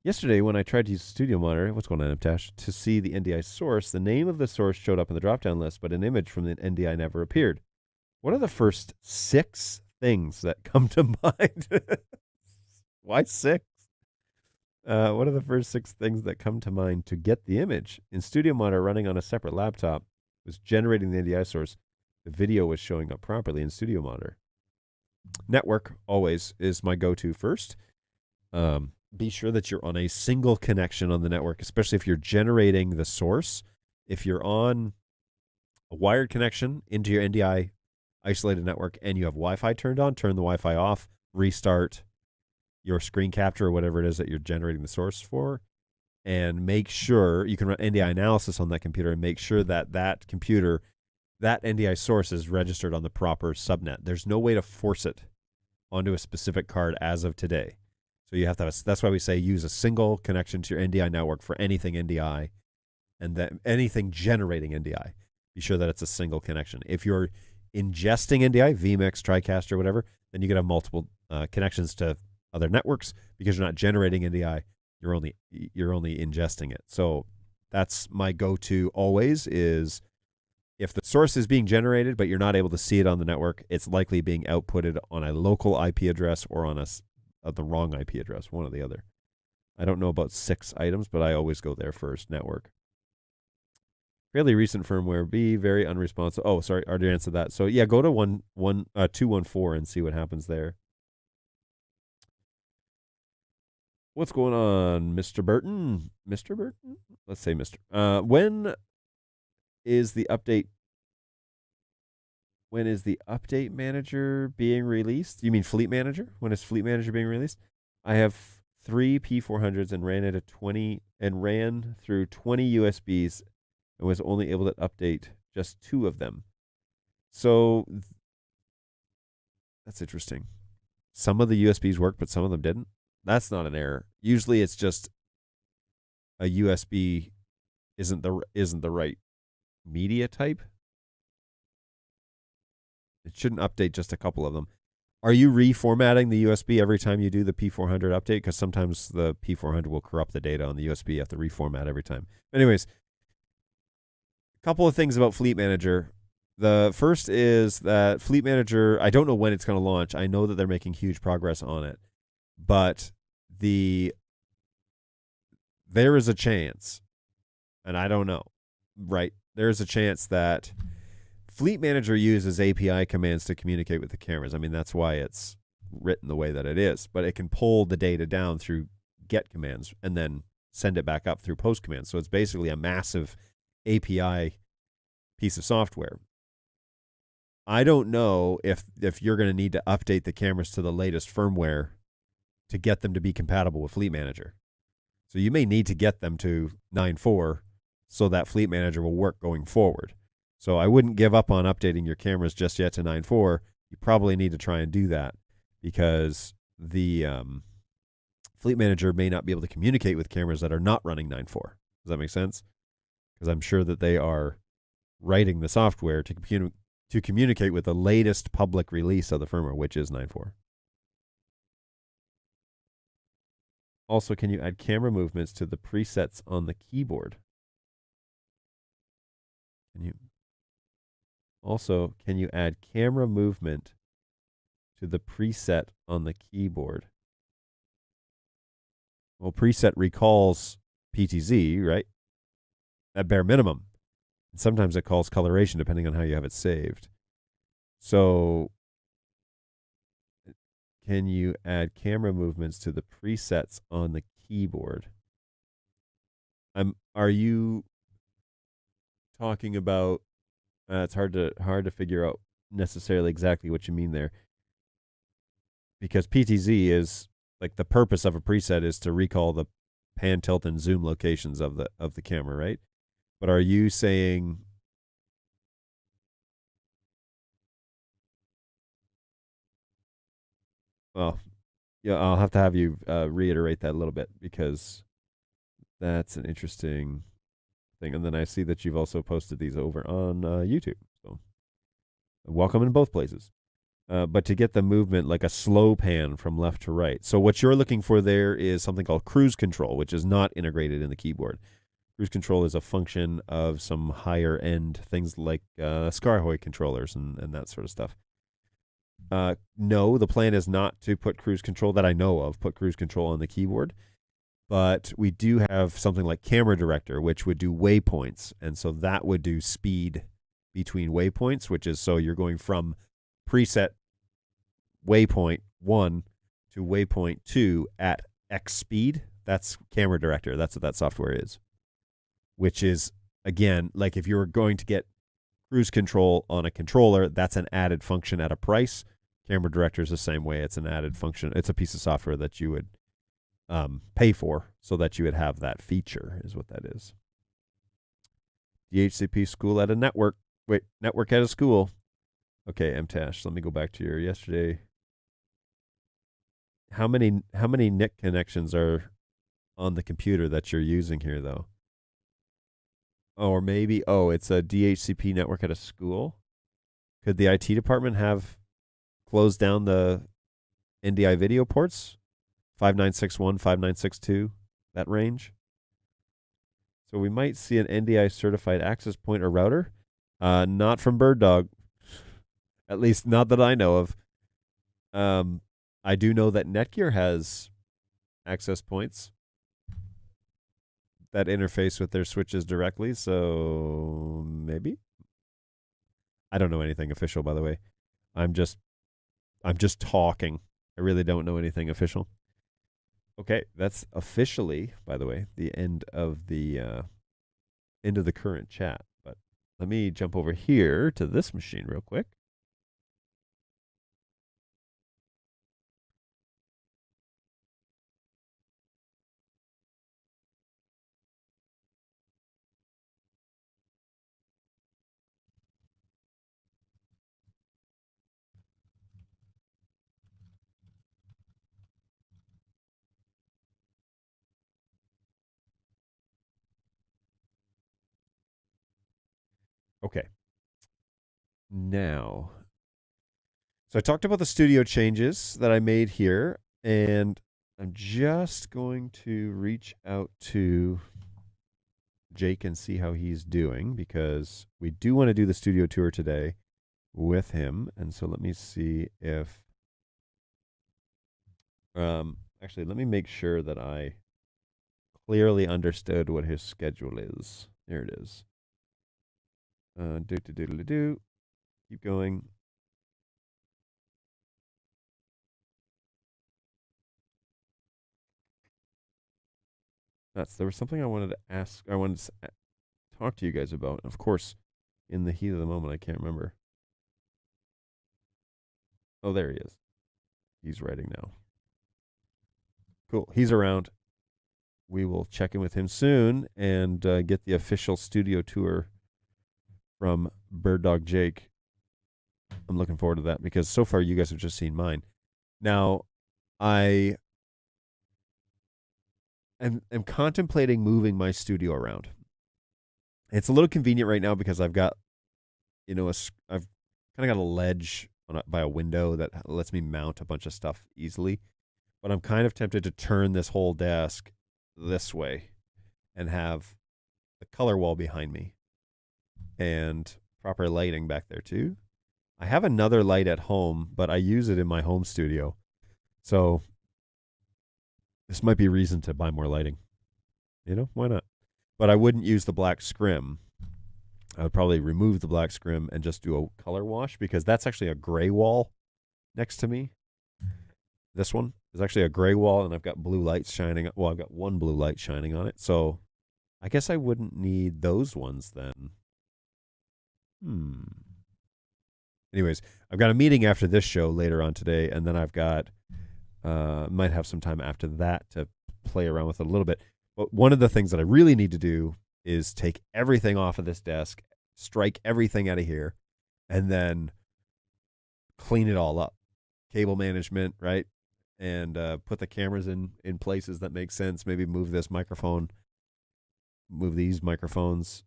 S1: Yesterday, when I tried to use Studio Monitor, what's going on, Tash, to see the NDI source, the name of the source showed up in the drop-down list, but an image from the NDI never appeared. What are the first 6 things that come to mind? Why 6? What are the first 6 things that come to mind to get the image? In Studio Monitor, running on a separate laptop, was generating the NDI source. The video was showing up properly in Studio Monitor. Network always is my go-to first. Be sure that you're on a single connection on the network, especially if you're generating the source. If you're on a wired connection into your NDI isolated network and you have Wi-Fi turned on, turn the Wi-Fi off, restart your screen capture or whatever it is that you're generating the source for, and make sure you can run NDI analysis on that computer and make sure that that computer, that NDI source is registered on the proper subnet. There's no way to force it onto a specific card as of today. So you have to have that's why we say use a single connection to your NDI network for anything NDI, and then anything generating NDI. Be sure that it's a single connection. If you're ingesting NDI, vMix, TriCaster, whatever, then you can have multiple connections to other networks because you're not generating NDI. You're only ingesting it. So that's my go-to always is if the source is being generated but you're not able to see it on the network, it's likely being outputted on a local IP address or on the wrong IP address, one or the other. I don't know about 6 items, but I always go there first, network. Fairly recent firmware, be very unresponsive. Oh, sorry, I already answered that. So yeah, go to 214 and see what happens there. What's going on, Mr. Burton? Mr. Burton? Let's say Mr. When is the update manager being released? You mean Fleet Manager? When is Fleet Manager being released? I have 3 P400s and ran through 20 USBs and was only able to update just 2 of them. So that's interesting. Some of the USBs worked, but some of them didn't. That's not an error. Usually it's just a USB isn't the right media type. It shouldn't update just a couple of them. Are you reformatting the USB every time you do the P400 update? Because sometimes the P400 will corrupt the data on the USB. You have to reformat every time. Anyways, a couple of things about Fleet Manager. The first is that Fleet Manager, I don't know when it's going to launch. I know that they're making huge progress on it. But the there is a chance, and I don't know, right? There's a chance that Fleet Manager uses API commands to communicate with the cameras. I mean, that's why it's written the way that it is, but it can pull the data down through get commands and then send it back up through post commands. So it's basically a massive API piece of software. I don't know if you're going to need to update the cameras to the latest firmware to get them to be compatible with Fleet Manager. So you may need to get them to 9.4 so that Fleet Manager will work going forward. So I wouldn't give up on updating your cameras just yet to 9.4. You probably need to try and do that because the Fleet Manager may not be able to communicate with cameras that are not running 9.4. Does that make sense? Because I'm sure that they are writing the software to communicate with the latest public release of the firmware, which is 9.4. Also, can you add camera movements to the presets on the keyboard? Can you add camera movement to the preset on the keyboard? Well, preset recalls PTZ, right? At bare minimum. And sometimes it calls coloration depending on how you have it saved. So can you add camera movements to the presets on the keyboard? Are you talking about it's hard to figure out necessarily exactly what you mean there. Because PTZ is like the purpose of a preset is to recall the pan, tilt, and zoom locations of the camera, right? But are you saying well, yeah, I'll have to have you reiterate that a little bit because that's an interesting thing. And then I see that you've also posted these over on YouTube. So welcome in both places. But to get the movement like a slow pan from left to right. So what you're looking for there is something called cruise control, which is not integrated in the keyboard. Cruise control is a function of some higher end things like Skyhoy controllers and that sort of stuff. No, the plan is not to put cruise control that I know of, put cruise control on the keyboard. But we do have something like Camera Director, which would do waypoints. And so that would do speed between waypoints, which is so you're going from preset waypoint 1 to waypoint 2 at X speed. That's Camera Director. That's what that software is. Which is, again, like if you were going to get cruise control on a controller, that's an added function at a price. Camera Director is the same way. It's an added function. It's a piece of software that you would pay for so that you would have that feature is what that is. DHCP school at a network. Wait, network at a school. Okay, MTash. Let me go back to your yesterday. How many NIC connections are on the computer that you're using here, though? Or maybe, it's a DHCP network at a school. Could the IT department have closed down the NDI video ports? 5961, 5962, that range. So we might see an NDI certified access point or router. Not from BirdDog. At least not that I know of. I do know that Netgear has access points that interface with their switches directly, so maybe. I don't know anything official, by the way. I'm just talking. I really don't know anything official. Okay, that's officially, by the way, the end of the current chat. But let me jump over here to this machine real quick. Okay. Now, so I talked about the studio changes that I made here, and I'm just going to reach out to Jake and see how he's doing because we do want to do the studio tour today with him. And so let me see if actually let me make sure that I clearly understood what his schedule is. There it is. Do. Keep going. There was something I wanted to ask. I wanted to talk to you guys about. Of course, in the heat of the moment, I can't remember. Oh, there he is. He's writing now. Cool. He's around. We will check in with him soon and get the official studio tour from BirdDog Jake. I'm looking forward to that because so far you guys have just seen mine. Now, I am contemplating moving my studio around. It's a little convenient right now because I've got, I've kind of got a ledge by a window that lets me mount a bunch of stuff easily. But I'm kind of tempted to turn this whole desk this way and have the color wall behind me and proper lighting back there too. I have another light at home, but I use it in my home studio. So this might be a reason to buy more lighting. Why not? But I wouldn't use the black scrim. I would probably remove the black scrim and just do a color wash because that's actually a gray wall next to me. This one is actually a gray wall, and I've got blue lights shining. Well, I've got one blue light shining on it. So I guess I wouldn't need those ones then. Anyways, I've got a meeting after this show later on today, and then I've got might have some time after that to play around with it a little bit. But one of the things that I really need to do is take everything off of this desk, strike everything out of here, and then clean it all up. Cable management, right? And put the cameras in places that make sense. Maybe move this microphone, move these microphones.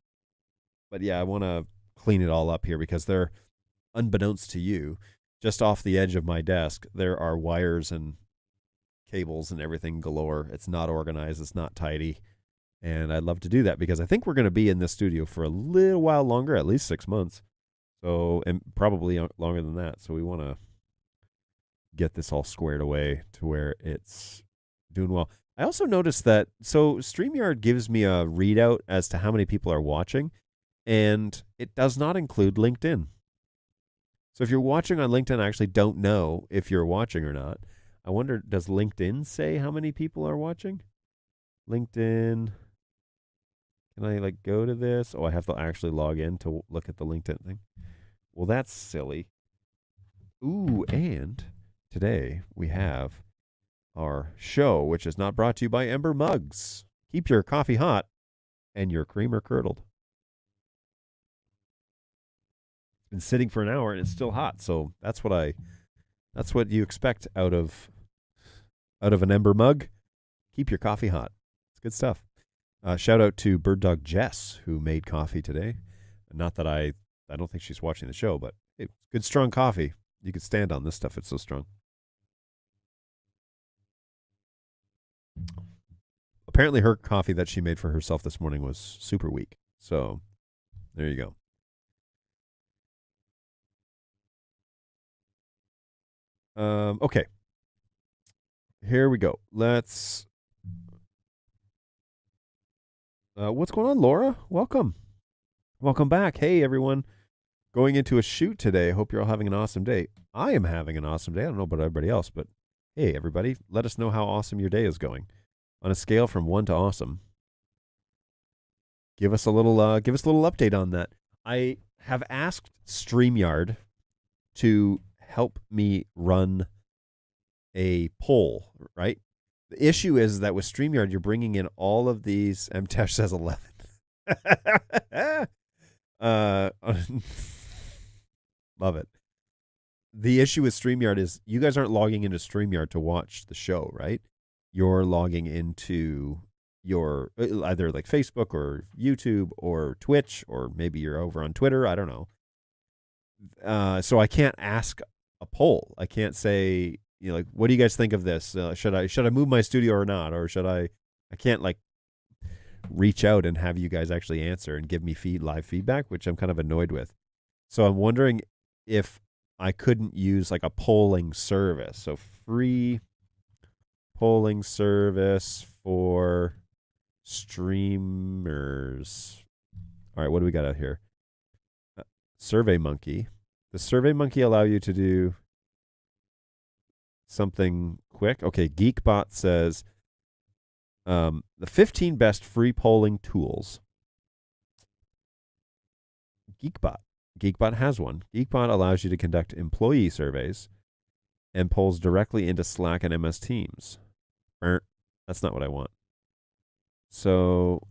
S1: But yeah, I want to clean it all up here because they're, unbeknownst to you, just off the edge of my desk, there are wires and cables and everything galore. It's not organized. It's not tidy. And I'd love to do that because I think we're going to be in this studio for a little while longer, at least 6 months. So, and probably longer than that. So we want to get this all squared away to where it's doing well. I also noticed that, so StreamYard gives me a readout as to how many people are watching, and it does not include LinkedIn. So if you're watching on LinkedIn, I actually don't know if you're watching or not. I wonder, does LinkedIn say how many people are watching? LinkedIn. Can I go to this? Oh, I have to actually log in to look at the LinkedIn thing. Well, that's silly. Ooh, and today we have our show, which is not brought to you by Ember Mugs. Keep your coffee hot and your creamer curdled. It's been sitting for an hour and it's still hot, so that's what you expect out of an Ember mug. Keep your coffee hot. It's good stuff. Shout out to BirdDogJake's who made coffee today. Not that I don't think she's watching the show, but hey, good strong coffee. You could stand on this stuff. It's so strong. Apparently her coffee that she made for herself this morning was super weak. So there you go. Okay. Here we go. Let's what's going on, Laura? Welcome back. Hey everyone, going into a shoot today. Hope you're all having an awesome day. I am having an awesome day. I don't know about everybody else, but hey everybody, let us know how awesome your day is going on a scale from 1 to awesome. Give us a little update on that. I have asked StreamYard to help me run a poll, right? The issue is that with StreamYard, you're bringing in all of these. MTash says 11. Love it. The issue with StreamYard is you guys aren't logging into StreamYard to watch the show, right? You're logging into your either Facebook or YouTube or Twitch, or maybe you're over on Twitter. I don't know. So I can't ask a poll. I can't say, what do you guys think of this? Should I move my studio or not? Or should I can't reach out and have you guys actually answer and give me live feedback, which I'm kind of annoyed with. So I'm wondering if I couldn't use a polling service. So free polling service for Streamers. All right, what do we got out here? Survey Monkey. Does Survey Monkey allow you to do something quick? Okay, Geekbot says the 15 best free polling tools. Geekbot has one. Geekbot allows you to conduct employee surveys and polls directly into Slack and MS Teams. That's not what I want. So,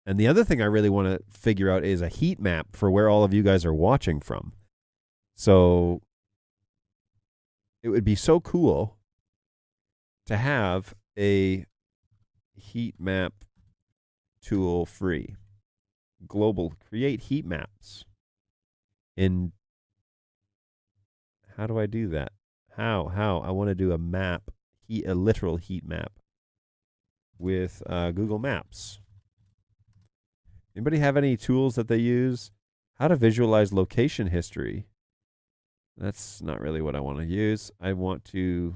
S1: and the other thing I really want to figure out is a heat map for where all of you guys are watching from. So, it would be so cool to have a heat map tool free. Global, create heat maps. And how do I do that? How? I want to do a map, a literal heat map with Google Maps. Anybody have any tools that they use? How to visualize location history. That's not really what I want to use. I want to...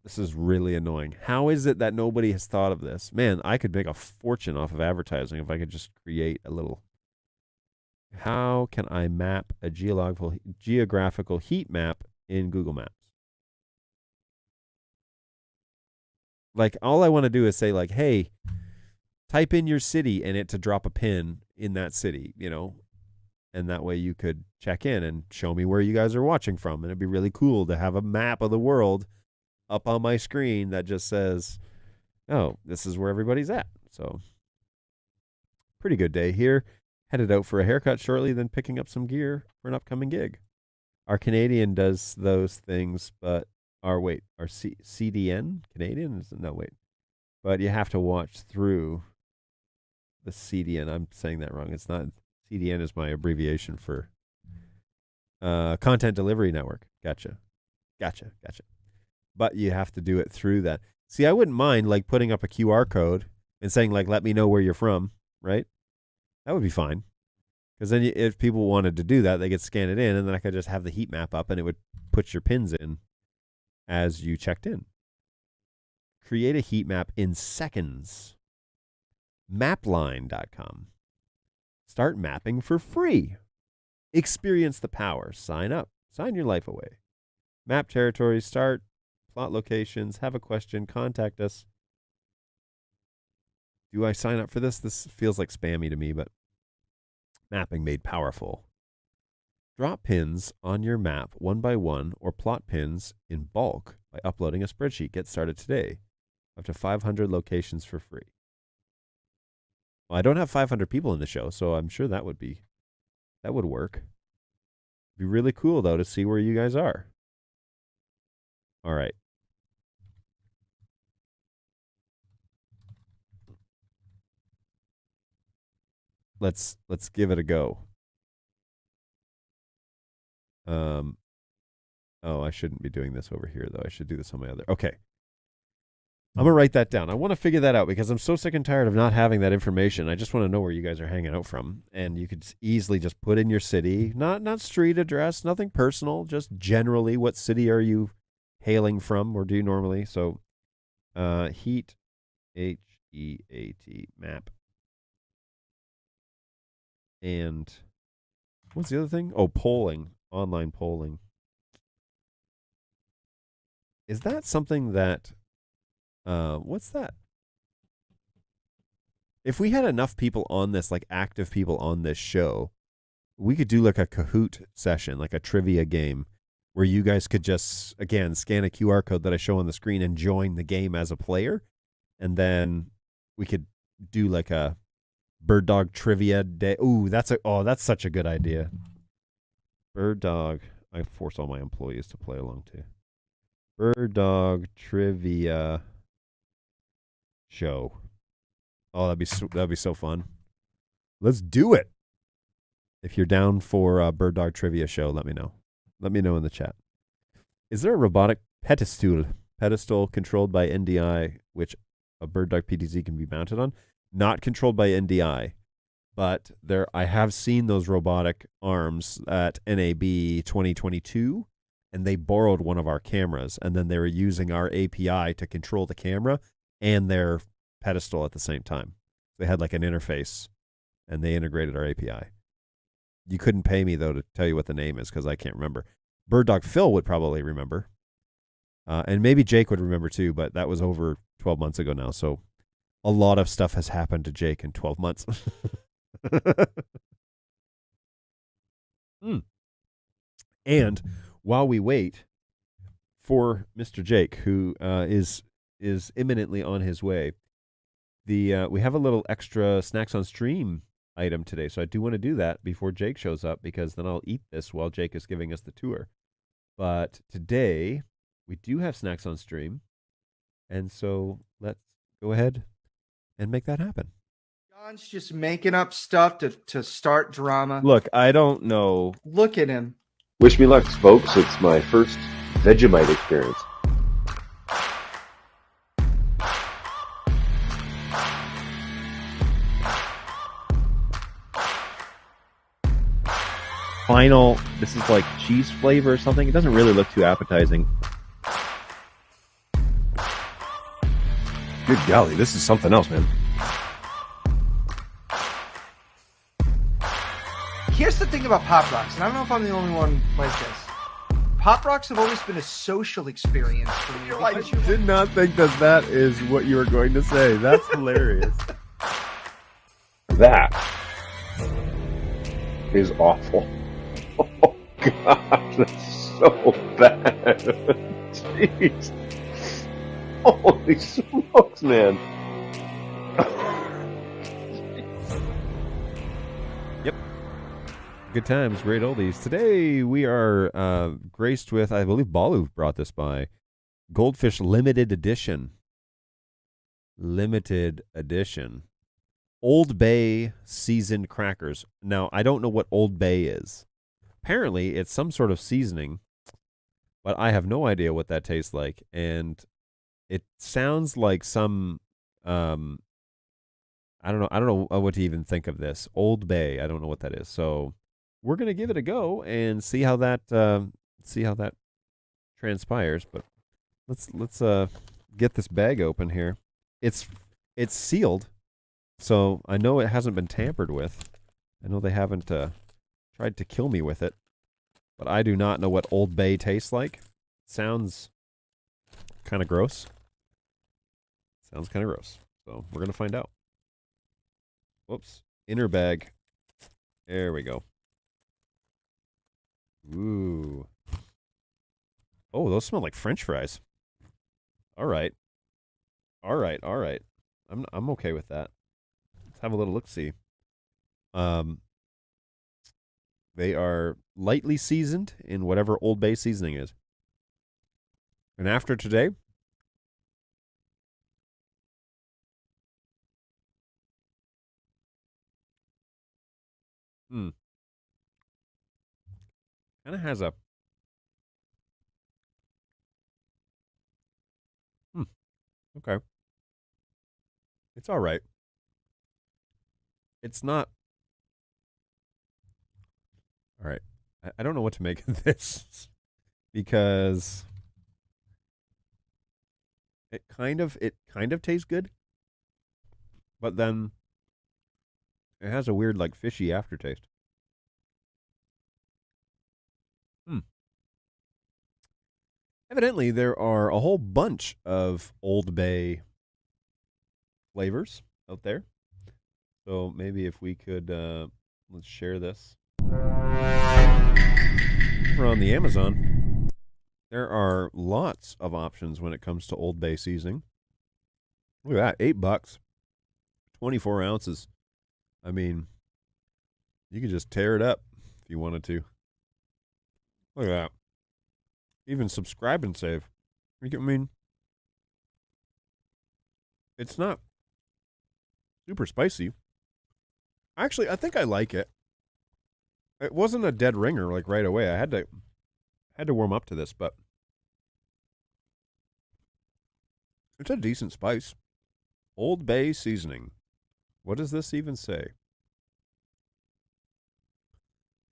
S1: This is really annoying. How is it that nobody has thought of this? Man, I could make a fortune off of advertising if I could just create a little... How can I map a geographical heat map in Google Maps? Like, all I want to do is say, like, hey, type in your city and it to drop a pin in that city, you know? And that way you could check in and show me where you guys are watching from. And it'd be really cool to have a map of the world up on my screen that just says, oh, this is where everybody's at. So, pretty good day here. Headed out for a haircut shortly, then picking up some gear for an upcoming gig. Our Canadian does those things, but our CDN? Canadian? No, wait. But you have to watch through the CDN. I'm saying that wrong. It's not. CDN is my abbreviation for Content Delivery Network. Gotcha. But you have to do it through that. See, I wouldn't mind like putting up a QR code and saying like, let me know where you're from, right? That would be fine. Because then if people wanted to do that, they could scan it in and then I could just have the heat map up and it would put your pins in as you checked in. Create a heat map in seconds. Mapline.com. Start mapping for free. Experience the power. Sign up. Sign your life away. Map territories. Start. Plot locations. Have a question. Contact us. Do I sign up for this? This feels like spammy to me, but mapping made powerful. Drop pins on your map one by one or plot pins in bulk by uploading a spreadsheet. Get started today. Up to 500 locations for free. Well, I don't have 500 people in the show, so I'm sure that would work. It'd be really cool, though, to see where you guys are. All right. Let's give it a go. Oh, I shouldn't be doing this over here, though. I should do this on my other. Okay. I'm going to write that down. I want to figure that out because I'm so sick and tired of not having that information. I just want to know where you guys are hanging out from. And you could easily just put in your city, not street address, nothing personal, just generally what city are you hailing from or do you normally? So heat, H-E-A-T, map. And what's the other thing? Oh, polling, online polling. Is that something that... what's that? If we had enough people on this, like active people on this show, we could do like a Kahoot session, like a trivia game, where you guys could just, again, scan a QR code that I show on the screen and join the game as a player. And then we could do like a Bird Dog trivia day. Ooh, that's such a good idea. Bird Dog. I force all my employees to play along too. Bird Dog trivia show. Oh, that'd be so fun. Let's do it. If you're down for a Bird Dog trivia show, let me know. Let me know in the chat. Is there a robotic pedestal controlled by NDI, which a Bird Dog PTZ can be mounted on? Not controlled by NDI, but I have seen those robotic arms at NAB 2022, and they borrowed one of our cameras, and then they were using our API to control the camera and their pedestal at the same time. They had like an interface, and they integrated our API. You couldn't pay me, though, to tell you what the name is because I can't remember. BirdDog Phil would probably remember. And maybe Jake would remember too, but that was over 12 months ago now. So a lot of stuff has happened to Jake in 12 months. And while we wait for Mr. Jake, who is imminently on his way, we have a little extra snacks on stream item today. So I do want to do that before Jake shows up, because then I'll eat this while Jake is giving us the tour. But today we do have snacks on stream, and so let's go ahead and make that happen.
S3: Jon's just making up stuff to start drama.
S1: Look, I don't know.
S3: Look at him.
S4: Wish me luck, folks. It's my first Vegemite experience.
S5: Final, this is like cheese flavor or something. It doesn't really look too appetizing.
S4: Good golly, this is something else, man.
S3: Here's the thing about Pop Rocks, and I don't know if I'm the only one like this. Pop Rocks have always been a social experience for me.
S1: I did not think that is what you were going to say. That's hilarious.
S4: That is awful. Oh, God, that's so bad. Jeez. Holy smokes, man.
S1: Yep. Good times, great oldies. Today we are graced with, I believe Balu brought this by, Goldfish Limited Edition. Limited Edition. Old Bay seasoned crackers. Now, I don't know what Old Bay is. Apparently, it's some sort of seasoning, but I have no idea what that tastes like. And it sounds like some, I don't know what to even think of this. Old Bay, I don't know what that is. So we're gonna give it a go and see how that transpires. But let's get this bag open here. It's sealed, so I know it hasn't been tampered with. I know they haven't tried to kill me with it, but I do not know what Old Bay tastes like. Sounds kind of gross. Sounds kind of gross. So we're going to find out. Whoops. Inner bag. There we go. Ooh. Oh, those smell like French fries. All right. All right. All right. I'm okay with that. Let's have a little look-see. They are lightly seasoned in whatever Old Bay seasoning is. And after today, kind of has a okay. It's all right. It's not all right. I don't know what to make of this because it kind of tastes good, but then it has a weird, like, fishy aftertaste. Evidently, there are a whole bunch of Old Bay flavors out there. So maybe if we could, let's share this. Over on the Amazon, there are lots of options when it comes to Old Bay seasoning. Look at that, $8, 24 ounces. I mean, you could just tear it up if you wanted to. Look at that. Even subscribe and save. I mean, it's not super spicy. Actually, I think I like it. It wasn't a dead ringer like right away. I had to warm up to this, but it's a decent spice. Old Bay seasoning. What does this even say?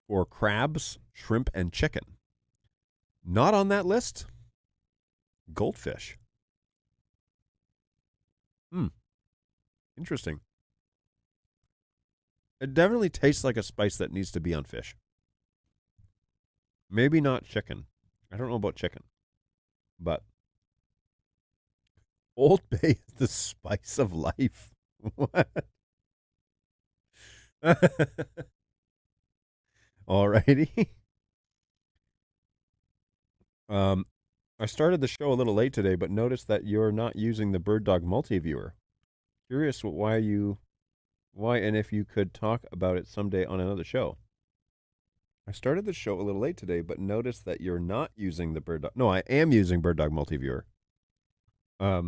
S1: For crabs, shrimp, and chicken. Not on that list. Goldfish. Interesting. It definitely tastes like a spice that needs to be on fish. Maybe not chicken. I don't know about chicken. But Old Bay is the spice of life. What? Alrighty. I started the show a little late today, but noticed that you're not using the BirdDog multi-viewer. Curious why and if you could talk about it someday on another show. I started the show a little late today, but noticed that you're not using the BirdDog. No, I am using BirdDog multi-viewer. I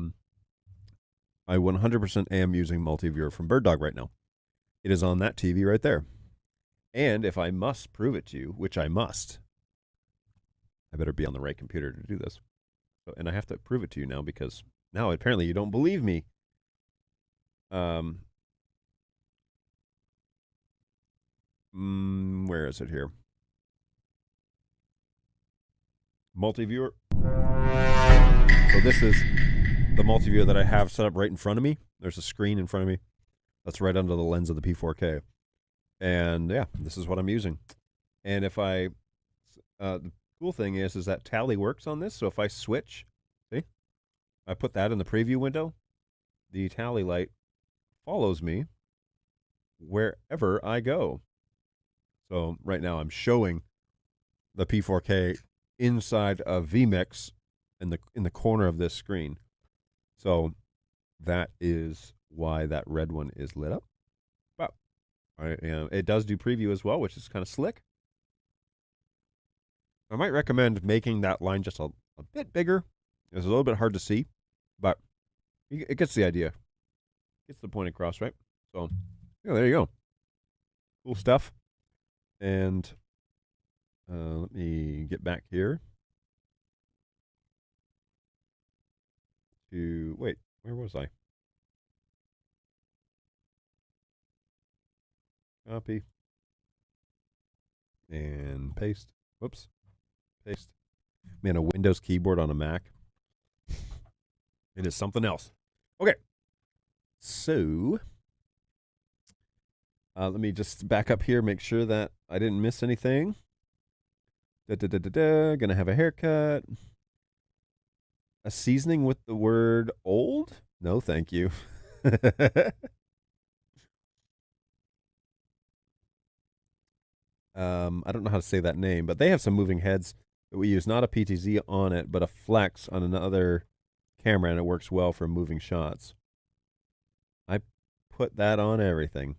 S1: 100% am using multi-viewer from BirdDog right now. It is on that TV right there. And if I must prove it to you, which I must, I better be on the right computer to do this. So, and I have to prove it to you now because now apparently you don't believe me. Where is it here? Multi-viewer. So this is the multi-viewer that I have set up right in front of me. There's a screen in front of me that's right under the lens of the P4K. And yeah, this is what I'm using. And if the cool thing is that tally works on this. So if I switch, see, I put that in the preview window, the tally light follows me wherever I go. So right now I'm showing the P4K inside of vMix in the corner of this screen. So that is why that red one is lit up. But it does do preview as well, which is kind of slick. I might recommend making that line just a bit bigger. It's a little bit hard to see, but it gets the idea. Gets the point across, right? So, yeah, there you go. Cool stuff. And let me get back here to, wait, where was I? Copy. And paste. Whoops. Paste. Man, a Windows keyboard on a Mac. It is something else. Okay. So, let me just back up here, make sure that I didn't miss anything. Gonna have a haircut. A seasoning with the word old? No, thank you. I don't know how to say that name, but they have some moving heads that we use. Not a PTZ on it, but a flex on another camera, and it works well for moving shots. I put that on everything.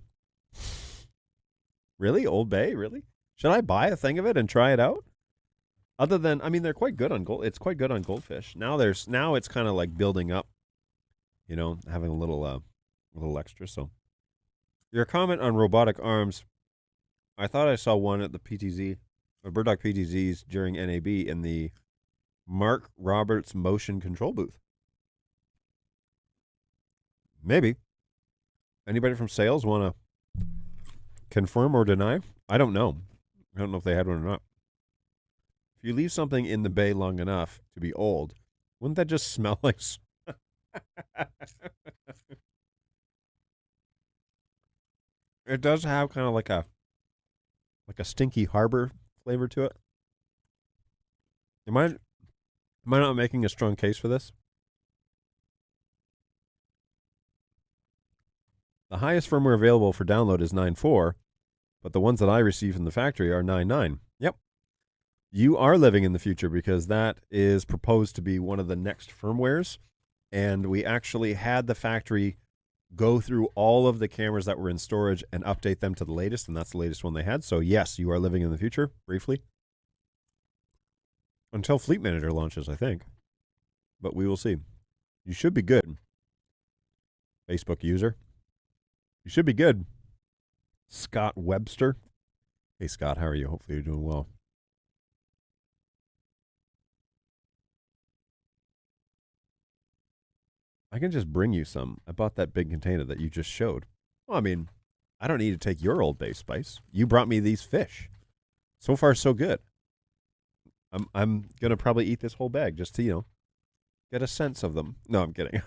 S1: Really? Old Bay? Really? Should I buy a thing of it and try it out? Other than, I mean, they're quite good on gold. It's quite good on goldfish. Now it's kind of like building up, you know, having a little extra. So, your comment on robotic arms, I thought I saw one at the PTZ, or BirdDog PTZs during NAB in the Mark Roberts motion control booth. Maybe. Anybody from sales want to confirm or deny? I don't know. I don't know if they had one or not. If you leave something in the bay long enough to be old, wouldn't that just smell like... It does have kind of like a stinky harbor flavor to it. Am I not making a strong case for this? The highest firmware available for download is 9.4, but the ones that I receive from the factory are 9.9. Yep. You are living in the future because that is proposed to be one of the next firmwares. And we actually had the factory go through all of the cameras that were in storage and update them to the latest, and that's the latest one they had. So yes, you are living in the future, briefly. Until Fleet Manager launches, I think. But we will see. You should be good. Facebook user. You should be good. Scott Webster. Hey, Scott, how are you? Hopefully you're doing well. I can just bring you some. I bought that big container that you just showed. Well, I mean, I don't need to take your Old Bay spice. You brought me these fish. So far, so good. I'm gonna probably eat this whole bag just to get a sense of them. No, I'm kidding.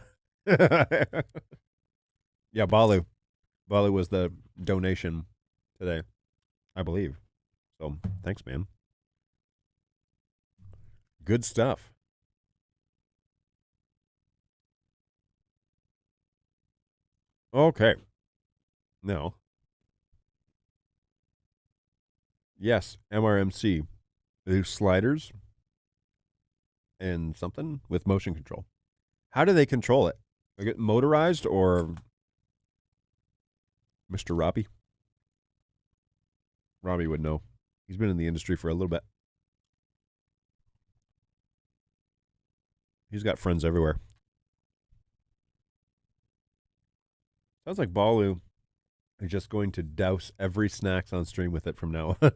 S1: Yeah, Balu was the donation today, I believe. So thanks, man. Good stuff. Okay. Now, yes, MRMC. They do sliders and something with motion control. How do they control it? Like it motorized or Mr. Robbie? Robbie would know. He's been in the industry for a little bit. He's got friends everywhere. Sounds like Balu is just going to douse every snacks on stream with it from now on.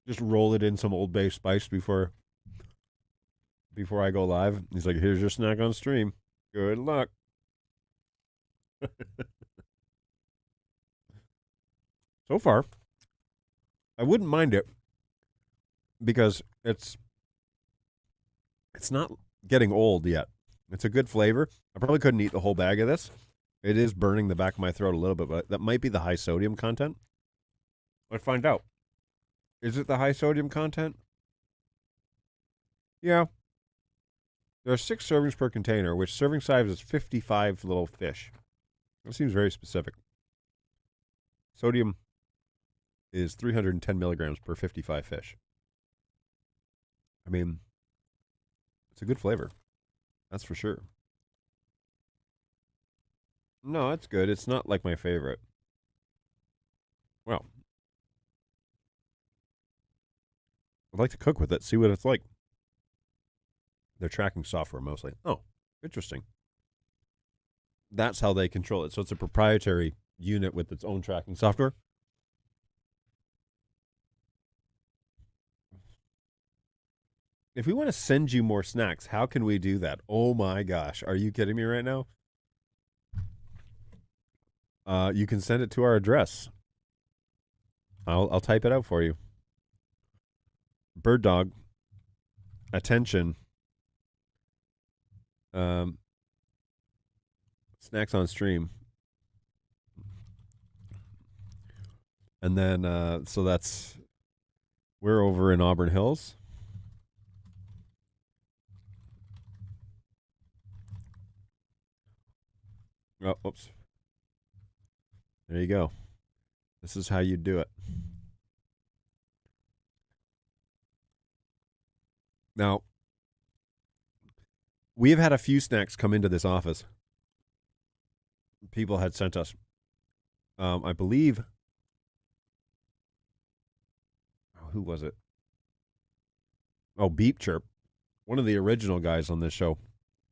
S1: Just roll it in some Old Bay spice before I go live. He's like, here's your snack on stream. Good luck. So far, I wouldn't mind it because it's not getting old yet. It's a good flavor. I probably couldn't eat the whole bag of this. It is burning the back of my throat a little bit, but that might be the high sodium content. Let's find out. Is it the high sodium content? Yeah. There are 6 servings per container, which serving size is 55 little fish. That seems very specific. Sodium is 310 milligrams per 55 fish. I mean, it's a good flavor. That's for sure. No, it's good. It's not like my favorite. Well, I'd like to cook with it, see what it's like. They're tracking software mostly. Oh, interesting. That's how they control it. So it's a proprietary unit with its own tracking software. If we want to send you more snacks, how can we do that? Oh my gosh. Are you kidding me right now? You can send it to our address. I'll type it out for you. BirdDog, attention. Snacks on stream. And then, so we're over in Auburn Hills. Oh, oops. There you go. This is how you do it. Now, we have had a few snacks come into this office. People had sent us. I believe. Who was it? Oh, Beep Chirp. One of the original guys on this show.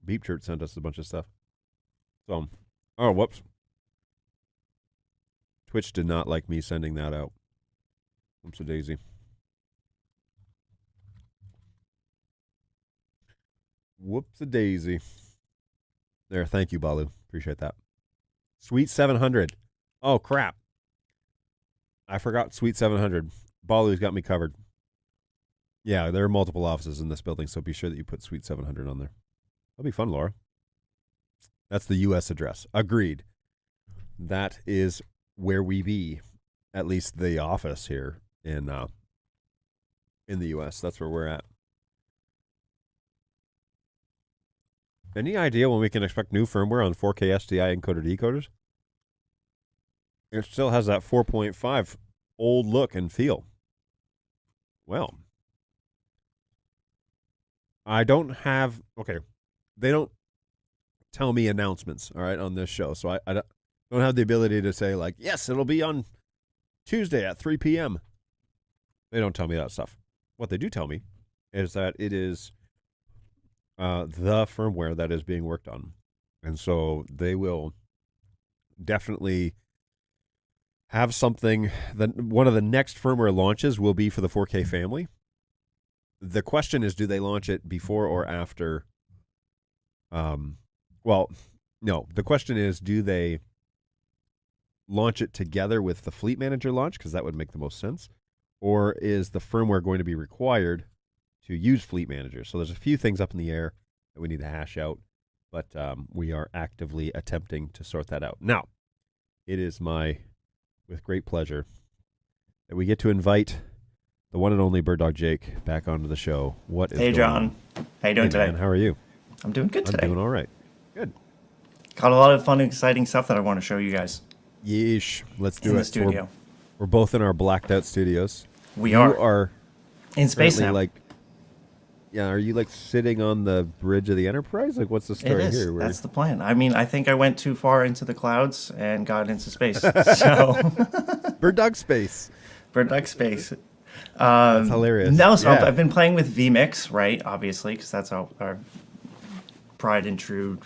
S1: Beep Chirp sent us a bunch of stuff. So, oh, whoops. Twitch did not like me sending that out. Whoops a daisy. Whoops a daisy. There, thank you, Balu. Appreciate that. Sweet 700. Oh, crap. I forgot Sweet 700. Balu's got me covered. Yeah, there are multiple offices in this building, so be sure that you put Sweet 700 on there. That'll be fun, Laura. That's the U.S. address. Agreed. That is where we be, at least the office here in the U.S. That's where we're at. Any idea when we can expect new firmware on 4K SDI encoder decoders? It still has that 4.5 old look and feel. Well, I don't have, okay, they don't tell me announcements, all right, on this show. So I don't have the ability to say, like, yes, it'll be on Tuesday at 3 p.m. They don't tell me that stuff. What they do tell me is that it is the firmware that is being worked on. And so they will definitely have something. One of the next firmware launches will be for the 4K family. The question is, do they launch it before or after? Well, no. The question is, do they launch it together with the Fleet Manager launch? Because that would make the most sense. or is the firmware going to be required to use Fleet Manager? So there's a few things up in the air that we need to hash out, but we are actively attempting to sort that out. Now, it is with great pleasure that we get to invite the one and only BirdDog Jake back onto the show. What is
S2: Hey,
S1: going
S2: John.
S1: on?
S2: How you doing today?
S1: Man, how are you?
S2: I'm doing good today.
S1: I'm doing all right. Good.
S2: Got a lot of fun, exciting stuff that I want to show you guys
S1: Yeesh. Let's do
S2: in
S1: it.
S2: the studio.
S1: We're both in our blacked out studios.
S2: We
S1: You
S2: are
S1: are
S2: in space now.
S1: like, yeah, are you like sitting on the bridge of the Enterprise? Like, what's the story
S2: It is.
S1: here?
S2: That's the plan. I mean, I think I went too far into the clouds and got into space. So,
S1: BirdDog Space.
S2: BirdDog Space.
S1: That's hilarious.
S2: No, so
S1: Yeah.
S2: I've been playing with vMix, right? Obviously, because that's our tried and true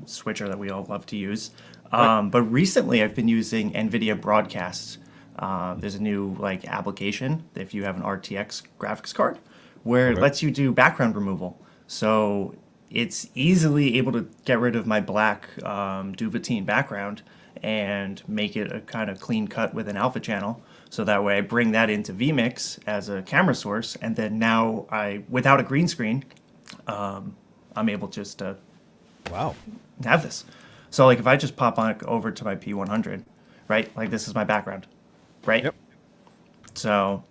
S2: switcher that we all love to use. But recently, I've been using NVIDIA Broadcast. There's a new application if you have an RTX graphics card, where it lets you do background removal. So it's easily able to get rid of my black Duvetine background and make it a kind of clean cut with an alpha channel. So that way I bring that into vMix as a camera source, and then now without a green screen, I'm able just to
S1: Wow.
S2: have this. So like if I just pop on over to my P100, right? Like this is my background, right?
S1: Yep.
S2: So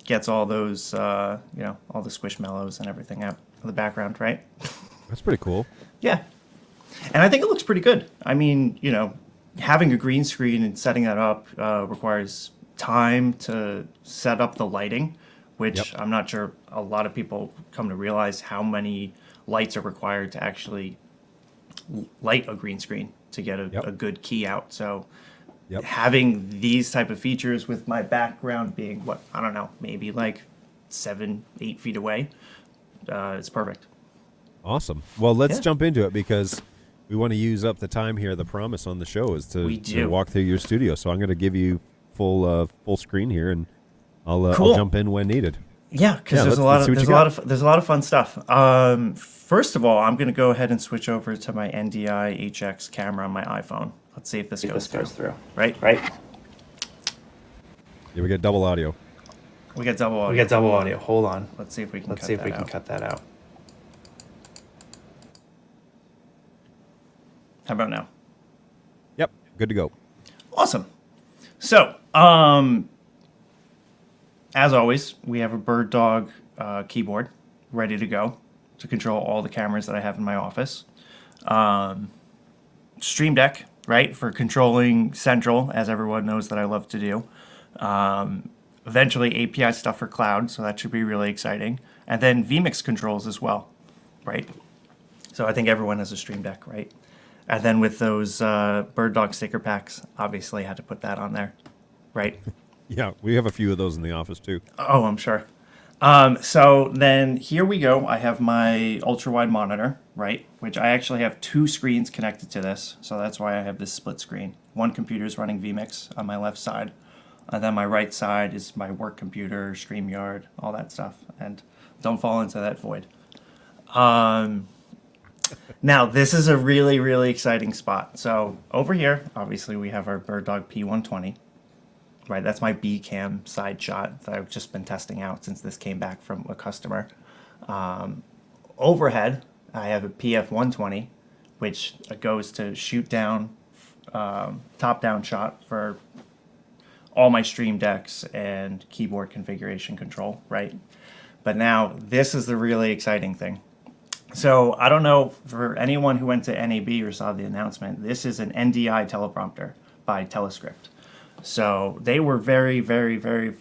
S2: gets all those, all the squishmallows and everything out of the background, right?
S1: That's pretty cool.
S2: Yeah. And I think it looks pretty good. I mean, having a green screen and setting that up requires time to set up the lighting, which I'm not sure a lot of people come to realize how many lights are required to actually light a green screen to get a good key out. So having these type of features with my background being maybe like 7-8 feet away, it's perfect.
S1: Awesome. Well, let's jump into it because we want to use up the time here. The promise on the show is to walk through your studio. So I'm going to give you full screen here, and I'll jump in when needed.
S2: Yeah, because there's a lot of fun stuff. First of all, I'm going to go ahead and switch over to my NDI HX camera on my iPhone. Let's see if this goes through. Right.
S1: Yeah, we get double audio.
S2: We get double audio. Hold on. Let's see if we can cut that out. How about now?
S1: Yep, good to go.
S2: Awesome. So, as always, we have a BirdDog keyboard ready to go to control all the cameras that I have in my office. Stream Deck, right, for controlling Central, as everyone knows that I love to do. Eventually API stuff for cloud, so that should be really exciting. And then vMix controls as well, right? So I think everyone has a Stream Deck, right? And then with those BirdDog sticker packs, obviously I had to put that on there, right?
S1: Yeah, we have a few of those in the office too.
S2: Oh, I'm sure. So then here we go. I have my ultra-wide monitor, right? Which I actually have 2 screens connected to this. So that's why I have this split screen. One computer is running vMix on my left side. And then my right side is my work computer, StreamYard, all that stuff. And don't fall into that void. Now, this is a really, really exciting spot. So over here, obviously, we have our BirdDog P120. Right, that's my B-cam side shot that I've just been testing out since this came back from a customer. Overhead, I have a PF120, which goes to shoot down, top-down shot for all my Stream Decks and keyboard configuration control, right? But now, this is the really exciting thing. So, I don't know, for anyone who went to NAB or saw the announcement, this is an NDI teleprompter by Telescript. So they were very, very, very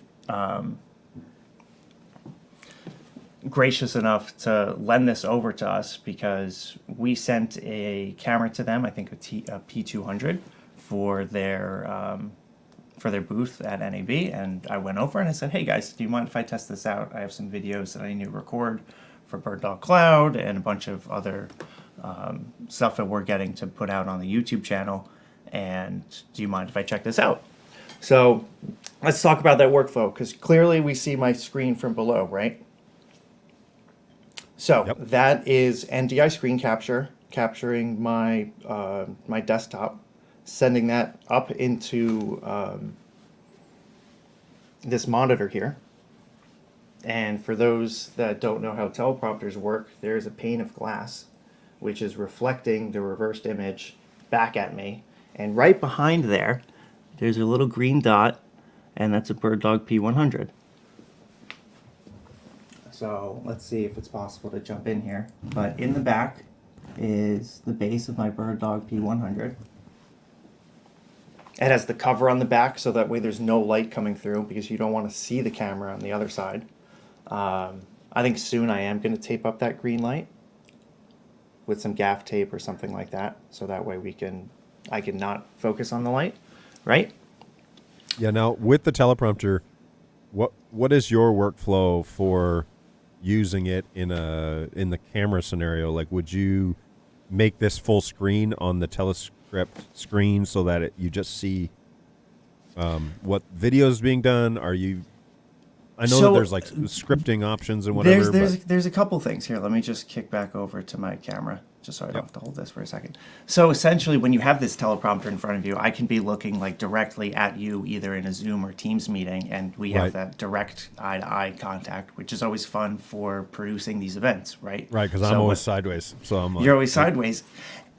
S2: gracious enough to lend this over to us because we sent a camera to them, I think a P200, for their booth at NAB. And I went over and I said, hey guys, do you mind if I test this out? I have some videos that I need to record for BirdDog Cloud and a bunch of other stuff that we're getting to put out on the YouTube channel. And do you mind if I check this out? So let's talk about that workflow, because clearly we see my screen from below, right? So that is NDI screen capture, capturing my my desktop, sending that up into this monitor here. And for those that don't know how teleprompters work, there's a pane of glass which is reflecting the reversed image back at me. And right behind there, there's a little green dot, and that's a BirdDog P100. So let's see if it's possible to jump in here. But in the back is the base of my BirdDog P100. It has the cover on the back, so that way there's no light coming through, because you don't want to see the camera on the other side. I think soon I am going to tape up that green light with some gaff tape or something like that, so that way I can not focus on the light, right?
S1: Yeah. Now with the teleprompter, what is your workflow for using it in the camera scenario? Like, would you make this full screen on the telescript screen so that you just see what video is being done? I know that there's like scripting options and whatever.
S2: There's a couple things here. Let me just kick back over to my camera, just so I don't have to hold this for a second. So essentially, when you have this teleprompter in front of you, I can be looking like directly at you, either in a Zoom or Teams meeting, and we have that direct eye-to-eye contact, which is always fun for producing these events, right?
S1: Right, because I'm always sideways, so I'm like,
S2: you're always sideways.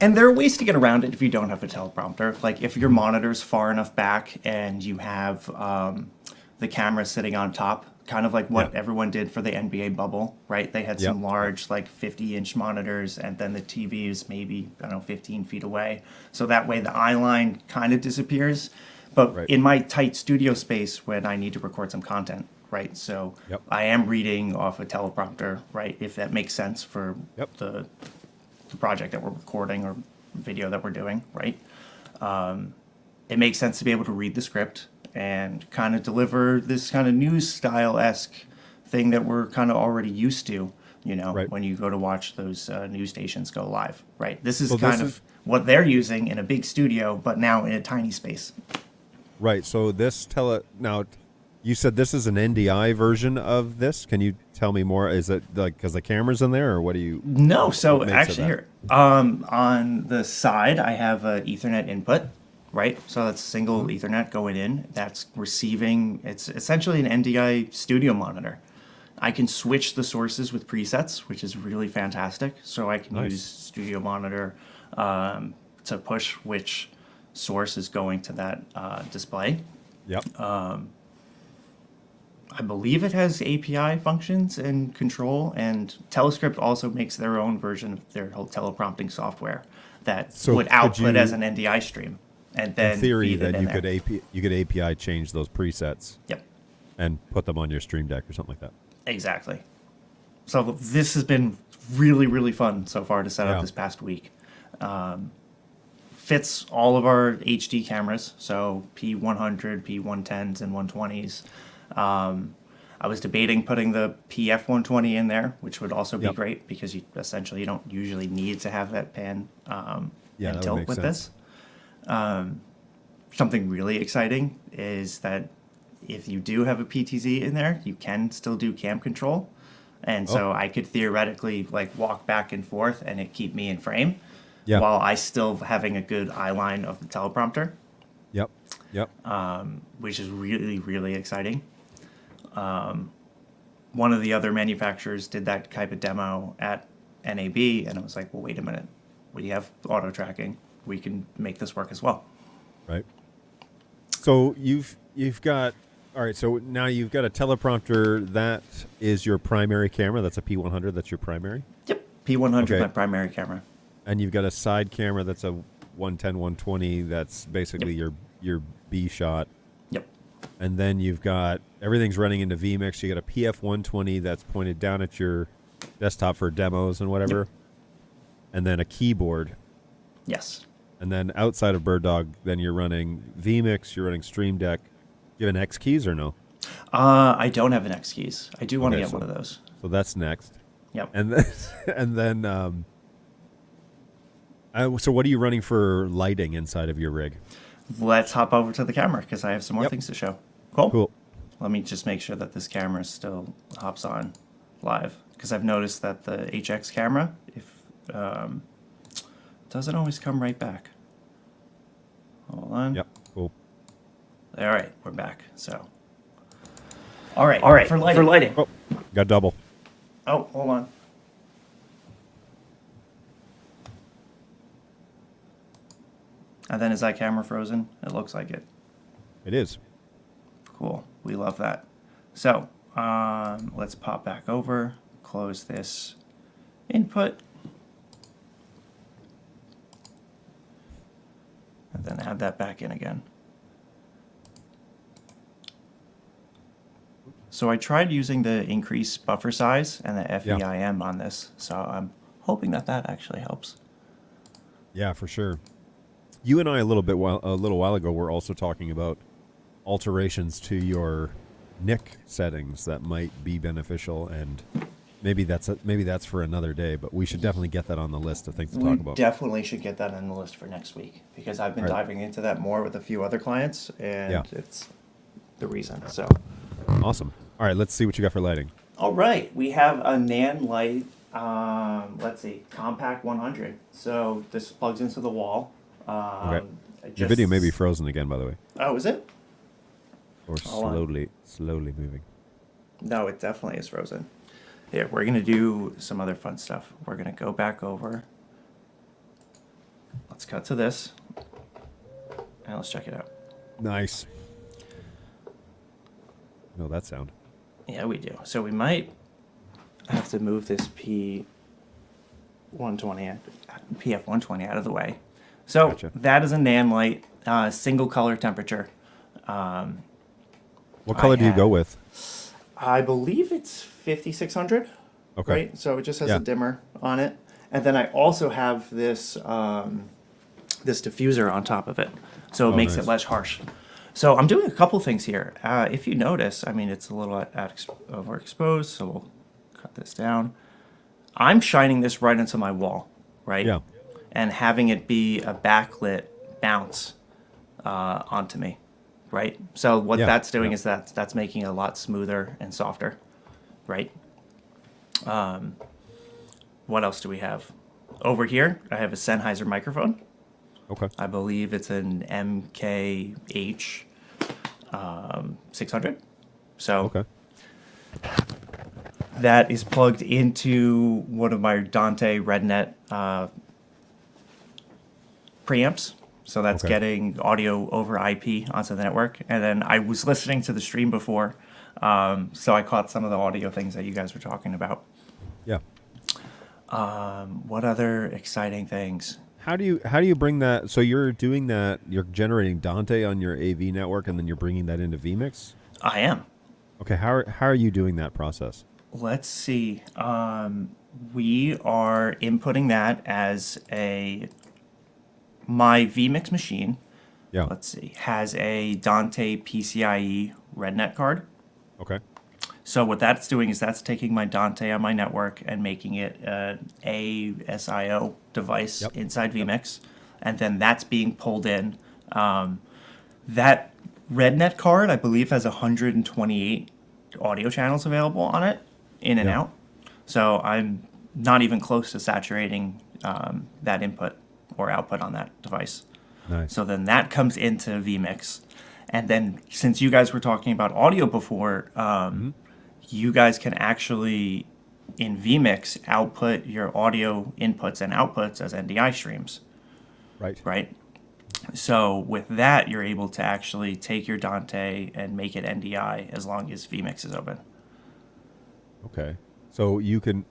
S2: And there are ways to get around it if you don't have a teleprompter. Like if your monitor's far enough back and you have the camera sitting on top, kind of like what everyone did for the NBA bubble, right? They had some large, like 50-inch monitors, and then the TV is maybe, 15 feet away. So that way the eye line kind of disappears. But in my tight studio space, when I need to record some content, right? So I am reading off a teleprompter, right? If that makes sense for the project that we're recording or video that we're doing, right? It makes sense to be able to read the script and kind of deliver this kind of news style-esque thing that we're kind of already used to, when you go to watch those news stations go live, right? This is what they're using in a big studio, but now in a tiny space.
S1: Right. So now, you said this is an NDI version of this. Can you tell me more? Is it like because the camera's in there, or what do you?
S2: No. So actually, here on the side, I have an Ethernet input. Right, so that's single Ethernet going in. That's receiving. It's essentially an NDI studio monitor. I can switch the sources with presets, which is really fantastic. So I can use Studio Monitor to push which source is going to that display.
S1: Yep.
S2: I believe it has API functions and control, and Telescript also makes their own version of their whole teleprompting software that would output as an NDI stream. And then
S1: in theory, that you could API change those presets.
S2: Yep.
S1: And put them on your Stream Deck or something like that.
S2: Exactly. So this has been really, really fun so far to set up this past week. Fits all of our HD cameras, so P100, P110s, and 120s. I was debating putting the PF120 in there, which would also be great because you don't usually need to have that pan and tilt with this. Something really exciting is that if you do have a PTZ in there, you can still do cam control. And so I could theoretically like walk back and forth and it keep me in frame while I still having a good eye line of the teleprompter.
S1: Yep.
S2: Which is really, really exciting. One of the other manufacturers did that type of demo at NAB, and I was like, well, wait a minute. We have auto tracking. We can make this work as well.
S1: Right. So you've got, all right, so now you've got a teleprompter that is your primary camera. That's a P100. That's your primary?
S2: Yep. P100, my primary camera.
S1: And you've got a side camera that's a 110, 120. That's basically your B shot.
S2: Yep.
S1: And then you've got, everything's running into vMix. You got a PF120 that's pointed down at your desktop for demos and whatever. Yep. And then a keyboard.
S2: Yes.
S1: And then outside of BirdDog, then you're running vMix, you're running Stream Deck. Do you have an X keys or no?
S2: I don't have an X keys. I do want to get one of those.
S1: So that's next.
S2: Yep.
S1: And then so what are you running for lighting inside of your rig?
S2: Let's hop over to the camera because I have some more things to show. Cool. Let me just make sure that this camera still hops on live because I've noticed that the HX camera, doesn't always come right back. Hold on.
S1: Yep, cool.
S2: All right, we're back. So All right. For lighting.
S1: Oh, got double.
S2: Oh, hold on. And then is that camera frozen? It looks like it.
S1: It is.
S2: Cool. We love that. So let's pop back over, close this input, and then add that back in again. So I tried using the increased buffer size and the FEIM on this, so I'm hoping that that actually helps.
S1: Yeah, for sure. You and I a little while ago were also talking about alterations to your NIC settings that might be beneficial, and maybe that's for another day. But we should definitely get that on the list of things to talk about.
S2: Definitely should get that on the list for next week because I've been diving into that more with a few other clients, and it's the reason. So
S1: awesome. All right, let's see what you got for lighting.
S2: all right, we have a Nan light. Let's see, compact 100. So this plugs into the wall.
S1: Okay. Your video may be frozen again, by the way.
S2: Oh, is it?
S1: Or slowly moving.
S2: No, it definitely is frozen. Here, we're going to do some other fun stuff. We're going to go back over. Let's cut to this. And let's check it out.
S1: Nice. No, that sound.
S2: Yeah, we do. So we might have to move this PF120 out of the way. So
S1: Gotcha.
S2: that is a Nan light, single color temperature.
S1: What color do you go with?
S2: I believe it's 5600.
S1: Okay.
S2: Right? So it just has a dimmer on it. And then I also have this this diffuser on top of it. So it makes it less harsh. So I'm doing a couple things here. If you notice, I mean, it's a little overexposed, so we'll cut this down. I'm shining this right into my wall, right?
S1: Yeah.
S2: And having it be a backlit bounce onto me, right? So what that's doing is that's making it a lot smoother and softer, right? What else do we have? Over here, I have a Sennheiser microphone.
S1: Okay.
S2: I believe it's an MKH 600. So that is plugged into one of my Dante RedNet preamps. So that's getting audio over IP onto the network. And then I was listening to the stream before, so I caught some of the audio things that you guys were talking about.
S1: Yeah.
S2: What other exciting things?
S1: How do you bring that? So you're doing that. You're generating Dante on your AV network, and then you're bringing that into vMix.
S2: I am.
S1: Okay. How are you doing that process?
S2: Let's see. We are inputting that as my vMix machine.
S1: Yeah.
S2: Let's see. Has a Dante PCIe RedNet card.
S1: Okay.
S2: So what that's doing is that's taking my Dante on my network and making it an ASIO device inside vMix, and then that's being pulled in. That RedNet card, I believe, has 128 audio channels available on it, in and out. So I'm not even close to saturating that input or output on that device.
S1: Nice.
S2: So then that comes into vMix. And then since you guys were talking about audio before, you guys can actually, in vMix, output your audio inputs and outputs as NDI streams. Right? So with that, you're able to actually take your Dante and make it NDI as long as vMix is open.
S1: Okay. So you can.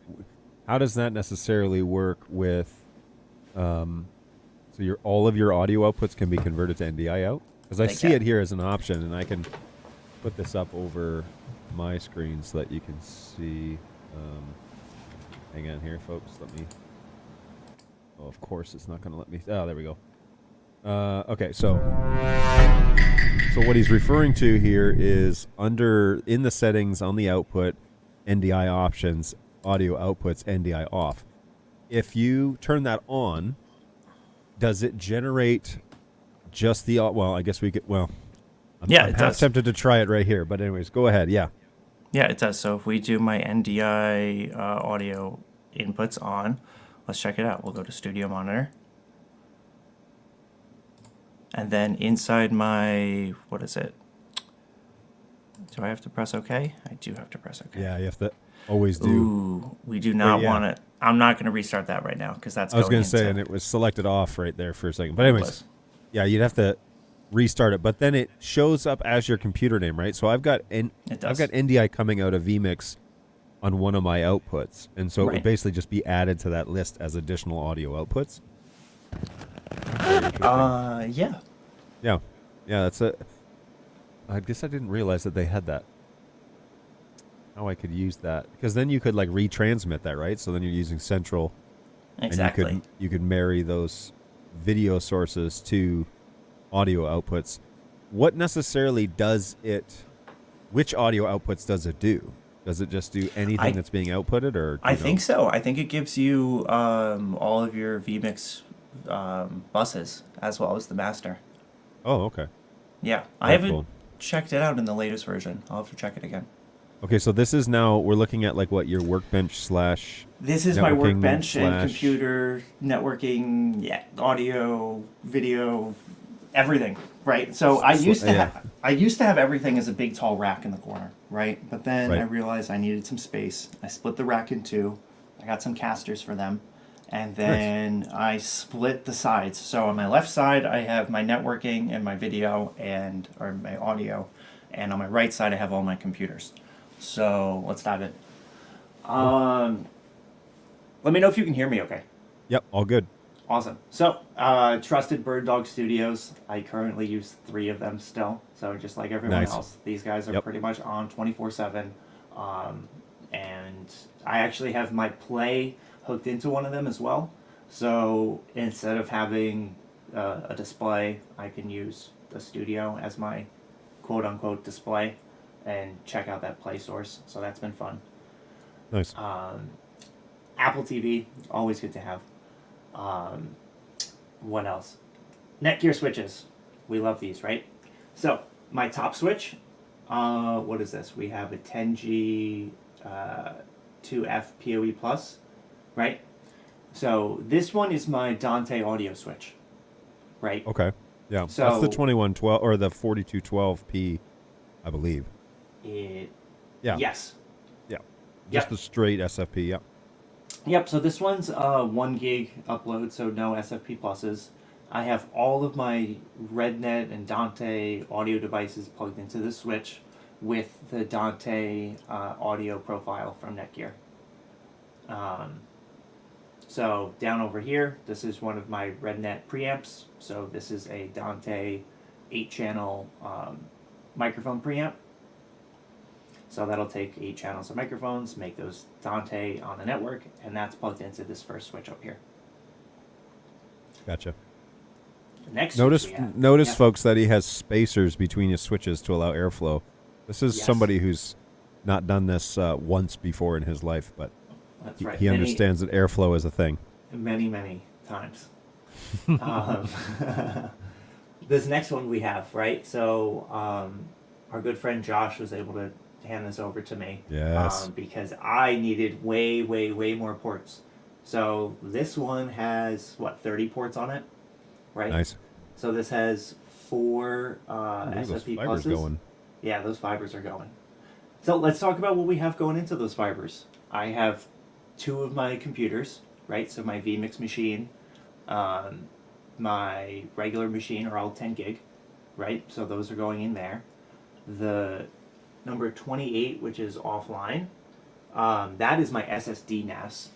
S1: How does that necessarily work with? So all of your audio outputs can be converted to NDI out? Because I see it here as an option, and I can put this up over my screen so that you can see. Hang on here, folks. Let me. Oh, of course, it's not going to let me. Oh, there we go. Okay, so what he's referring to here is in the settings on the output, NDI options, audio outputs, NDI off. If you turn that on, does it generate just the? Well, I guess we could. Well, I'm half tempted to try it right here, but anyways, go ahead. Yeah.
S2: Yeah, it does. So if we do my NDI audio inputs on, let's check it out. We'll go to Studio Monitor. And then inside my, what is it? Do I have to press OK? I do have to press OK.
S1: Yeah, you have to always do.
S2: Ooh, we do not
S1: yeah.
S2: want it. I'm not going to restart that right now because that's
S1: I was
S2: going
S1: going to say,
S2: into-
S1: and it was selected off right there for a second. But
S2: It
S1: anyways,
S2: was.
S1: yeah, you'd have to restart it. But then it shows up as your computer name, right? So I've got
S2: It does.
S1: I've got NDI coming out of vMix on one of my outputs, and so it would
S2: Right.
S1: basically just be added to that list as additional audio outputs.
S2: Yeah.
S1: Yeah, that's a. I guess I didn't realize that they had that. How I could use that, because then you could like retransmit that, right? So then you're using central,
S2: Exactly.
S1: and you could marry those video sources to audio outputs. What necessarily does it? Which audio outputs does it do? Does it just do anything that's being outputted, or
S2: I think so. I think it gives you all of your vMix buses as well as the master.
S1: Oh, okay.
S2: Yeah, I
S1: Very
S2: haven't
S1: cool.
S2: checked it out in the latest version. I'll have to check it again.
S1: Okay, so this is now we're looking at like what your workbench slash.
S2: This is my
S1: Networking
S2: workbench and
S1: slash-
S2: computer, networking, audio, video, everything. Right. So I used to have everything as a big tall rack in the corner. Right. But then
S1: Right.
S2: I realized I needed some space. I split the rack in two. I got some casters for them. And then I split the sides. So on my left side, I have my networking and my video or my audio. And on my right side, I have all my computers. So let's dive in. Let me know if you can hear me okay.
S1: Yep, all good.
S2: Awesome. So, trusted BirdDog Studios. I currently use 3 of them still. So just like everyone
S1: Nice.
S2: else, these guys are
S1: Yep.
S2: pretty much on 24/7. And I actually have my Play hooked into one of them as well. So instead of having a display, I can use the studio as my quote-unquote display and check out that Play source. So that's been fun.
S1: Nice.
S2: Apple TV, always good to have. What else? Netgear switches. We love these, right? So, my top switch, what is this? We have a 10G 2F PoE Plus, right? So, this one is my Dante audio switch, right?
S1: Okay. Yeah.
S2: So-
S1: That's the 2112 or the 4212P, I believe.
S2: It,
S1: Yeah.
S2: Yes.
S1: Yeah. Just
S2: Yep.
S1: the straight SFP. Yeah.
S2: Yep, so this one's 1 gig upload, so no SFP pluses. I have all of my RedNet and Dante audio devices plugged into this switch with the Dante audio profile from Netgear. So down over here, this is one of my RedNet preamps. So this is a Dante 8-channel microphone preamp. So that'll take 8 channels of microphones, make those Dante on the network, and that's plugged into this first switch up here.
S1: Gotcha.
S2: The next
S1: Notice,
S2: switch we have, yeah.
S1: folks, that he has spacers between his switches to allow airflow. This is
S2: Yes.
S1: somebody who's not done this once before in his life, but
S2: That's
S1: he,
S2: right.
S1: he understands that airflow is a thing.
S2: Many times. This next one we have, right? So our good friend Josh was able to hand this over to me.
S1: Yes.
S2: Because I needed way more ports. So this one has, 30 ports on it, right?
S1: Nice.
S2: So this has 4
S1: Look at those
S2: SFP
S1: fibers
S2: pluses.
S1: going.
S2: Yeah, those fibers are going. So let's talk about what we have going into those fibers. I have 2 of my computers, right? So my vMix machine, my regular machine are all 10 gig, right? So those are going in there. The number 28, which is offline, that is my SSD NAS.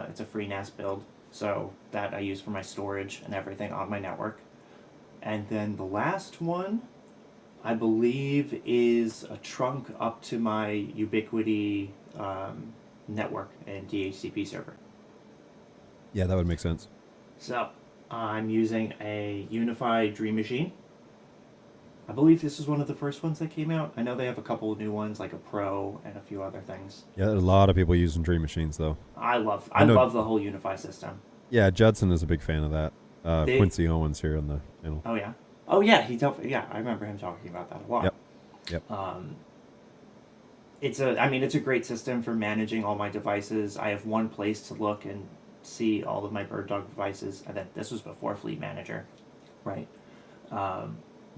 S2: It's a free NAS build, so that I use for my storage and everything on my network. And then the last one, I believe, is a trunk up to my Ubiquiti network and DHCP server.
S1: Yeah, that would make sense.
S2: So I'm using a unified Dream Machine. I believe this is one of the first ones that came out. I know they have a couple of new ones, like a Pro and a few other things.
S1: Yeah, there's a lot of people using Dream Machines, though.
S2: I love
S1: know-
S2: the whole Unify system.
S1: Yeah, Judson is a big fan of that.
S2: They-
S1: Quincy Owens here on the channel.
S2: Oh yeah. Oh yeah. Yeah, I remember him talking about that a lot.
S1: Yep.
S2: It's a great system for managing all my devices. I have one place to look and see all of my BirdDog devices, and then this was before Fleet Manager, right?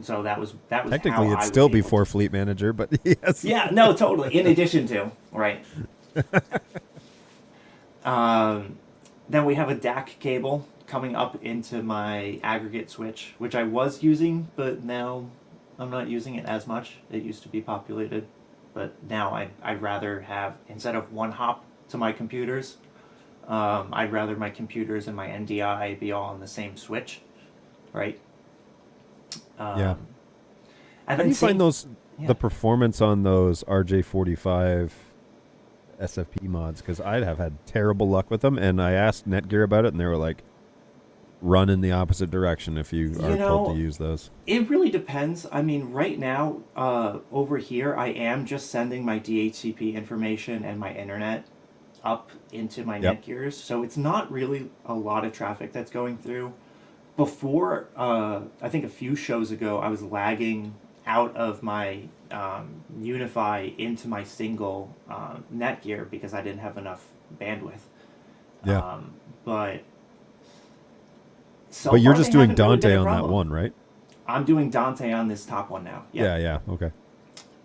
S2: So that was
S1: Technically,
S2: how I
S1: it's
S2: was
S1: still
S2: able
S1: before Fleet Manager, but yes.
S2: Yeah, no, totally. In addition to, right. Then we have a DAC cable coming up into my aggregate switch, which I was using, but now I'm not using it as much. It used to be populated, but now I'd rather have, instead of one hop to my computers, I'd rather my computers and my NDI be all on the same switch, right?
S1: Yeah.
S2: And
S1: How do you find those
S2: yeah.
S1: the performance on those RJ45 SFP mods? Because I have had terrible luck with them, and I asked Netgear about it, and they were like, "Run in the opposite direction if you are told to use those."
S2: It really depends. I mean, right now, over here, I am just sending my DHCP information and my internet up into my Netgears, so it's not really a lot of traffic that's going through. Before, I think a few shows ago, I was lagging out of my Unify into my single Netgear because I didn't have enough bandwidth.
S1: Yeah.
S2: But
S1: but you're just doing
S2: haven't really
S1: Dante
S2: been a
S1: on that
S2: problem.
S1: one, right?
S2: I'm doing Dante on this top one now.
S1: Yeah. Okay.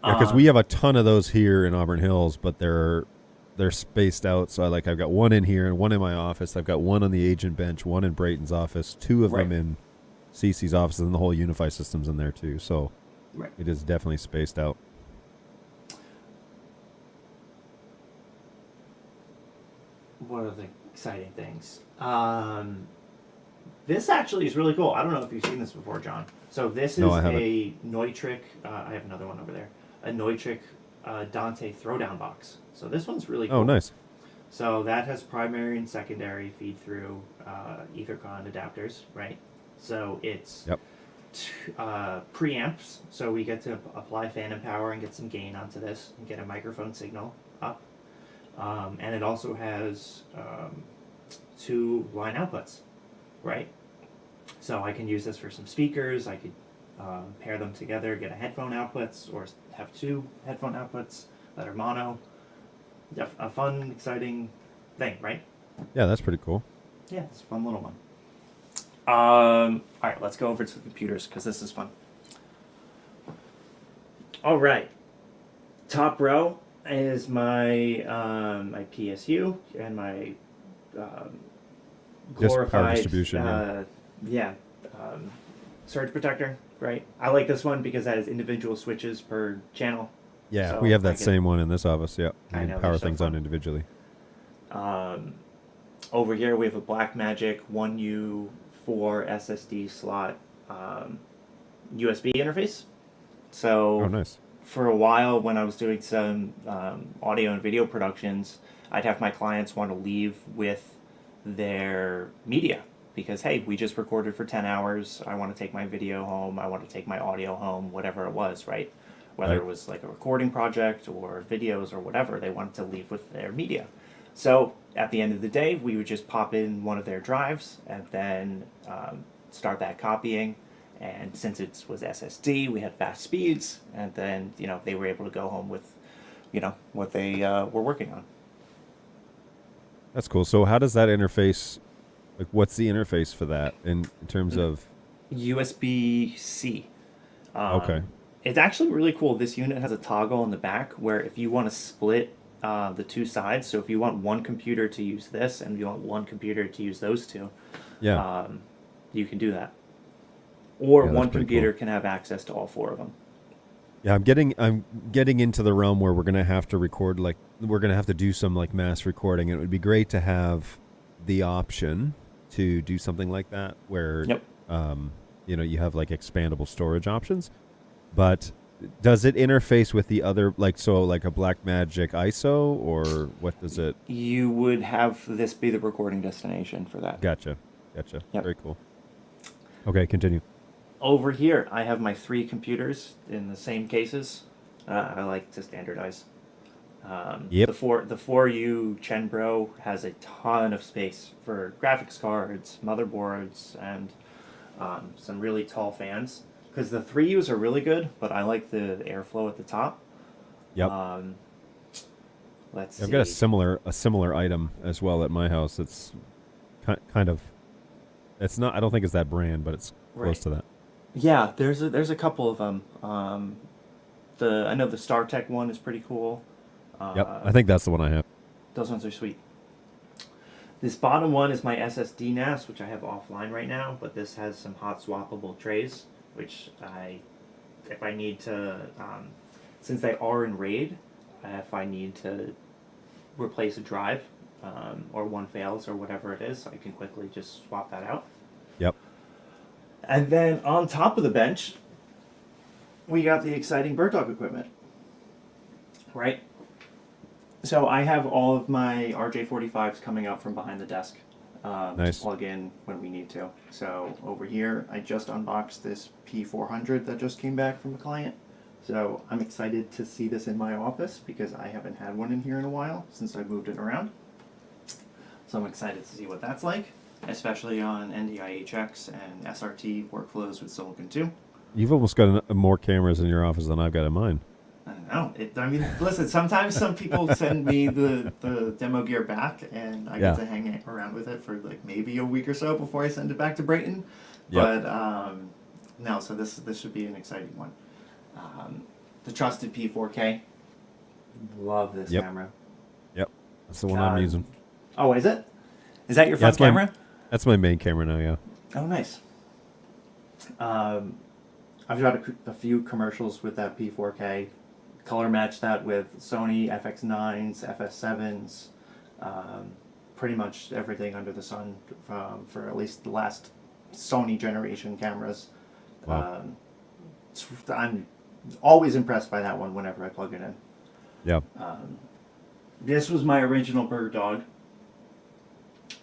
S1: Yeah, because we have a ton of those here in Auburn Hills, but they're spaced out. So I've got one in here and one in my office. I've got one on the agent bench, one in Brayton's office, two of them in CC's office, and the whole Unify system's in there too. So it is definitely spaced out.
S2: What are the exciting things? This actually is really cool. I don't know if you've seen this before, John. So this is a Neutrik. I have another one over there. A Neutrik Dante throwdown box. So this one's really cool.
S1: Oh, nice.
S2: So that has primary and secondary feed through EtherCon adapters, right? So it's preamps. So we get to apply phantom power and get some gain onto this and get a microphone signal up. And it also has 2 line outputs, right? So I can use this for some speakers. I could pair them together, get a headphone outputs, or have 2 headphone outputs that are mono. A fun, exciting thing, right?
S1: Yeah, that's pretty cool.
S2: Yeah, it's a fun little one. All right, let's go over to the computers because this is fun. All right, top row is my my PSU and my glorified
S1: power distribution.
S2: surge protector. Right, I like this one because it has individual switches per channel.
S1: Yeah,
S2: so
S1: we have that same one in this office. Yeah,
S2: I know,
S1: power
S2: they're so
S1: things
S2: fun.
S1: on individually.
S2: Over here we have a Blackmagic 1U4 SSD slot USB interface. So
S1: nice.
S2: For a while when I was doing some audio and video productions, I'd have my clients want to leave with their media because, hey, we just recorded for 10 hours. I want to take my video home. I want to take my audio home, whatever it was, right? Whether it was like a recording project or videos or whatever, they wanted to leave with their media. So at the end of the day, we would just pop in one of their drives and then start that copying. And since it was SSD, we had fast speeds, and then they were able to go home with, what they were working on.
S1: That's cool. So how does that interface? Like, what's the interface for that in terms of
S2: USB-C?
S1: Okay.
S2: It's actually really cool. This unit has a toggle in the back where if you want to split the 2 sides, so if you want one computer to use this and you want one computer to use those 2, you can do that. Or one computer can have access to all 4 of them.
S1: Yeah, I'm getting into the realm where we're gonna have to record, like we're gonna have to do some like mass recording, and it would be great to have the option to do something like that where you have like expandable storage options. But does it interface with the other, like a Blackmagic ISO, or what does it?
S2: You would have this be the recording destination for that.
S1: Gotcha. Yep. Very cool. Okay, continue.
S2: Over here, I have my 3 computers in the same cases. I like to standardize. The 4U Chenbro has a ton of space for graphics cards, motherboards, and some really tall fans. Because the 3Us are really good, but I like the airflow at the top.
S1: Yep.
S2: Let's see.
S1: I've got a similar item as well at my house. It's kind of, it's not. I don't think it's that brand, but it's close to that.
S2: Yeah, there's a couple of them. I know the StarTech one is pretty cool.
S1: Yep, I think that's the one I have.
S2: Those ones are sweet. This bottom one is my SSD NAS, which I have offline right now, but this has some hot swappable trays, which if I need to, since they are in RAID, if I need to replace a drive, or one fails or whatever it is, I can quickly just swap that out.
S1: Yep.
S2: And then on top of the bench, we got the exciting BirdDog equipment, right? So I have all of my RJ45s coming out from behind the desk
S1: Nice.
S2: to plug in when we need to. So over here, I just unboxed this P400 that just came back from a client. So I'm excited to see this in my office because I haven't had one in here in a while since I moved it around. So I'm excited to see what that's like, especially on NDI-HX and SRT workflows with Silicon 2.
S1: You've almost got more cameras in your office than I've got in mine.
S2: I don't know. I mean, listen, sometimes some people send me the demo gear back, and I get to hang it around with it for like maybe a week or so before I send it back to Brayton.
S1: Yep.
S2: But no, so this should be an exciting one. The trusted P4K. Love this camera.
S1: Yep. That's the one I'm using.
S2: Oh, is it? Is that your front camera?
S1: That's my main camera now, yeah.
S2: Oh, nice. I've got a few commercials with that P4K. Color match that with Sony FX9s, FS7s, pretty much everything under the sun for at least the last Sony generation cameras.
S1: Wow.
S2: I'm always impressed by that one whenever I plug it in.
S1: Yeah.
S2: This was my original BirdDog.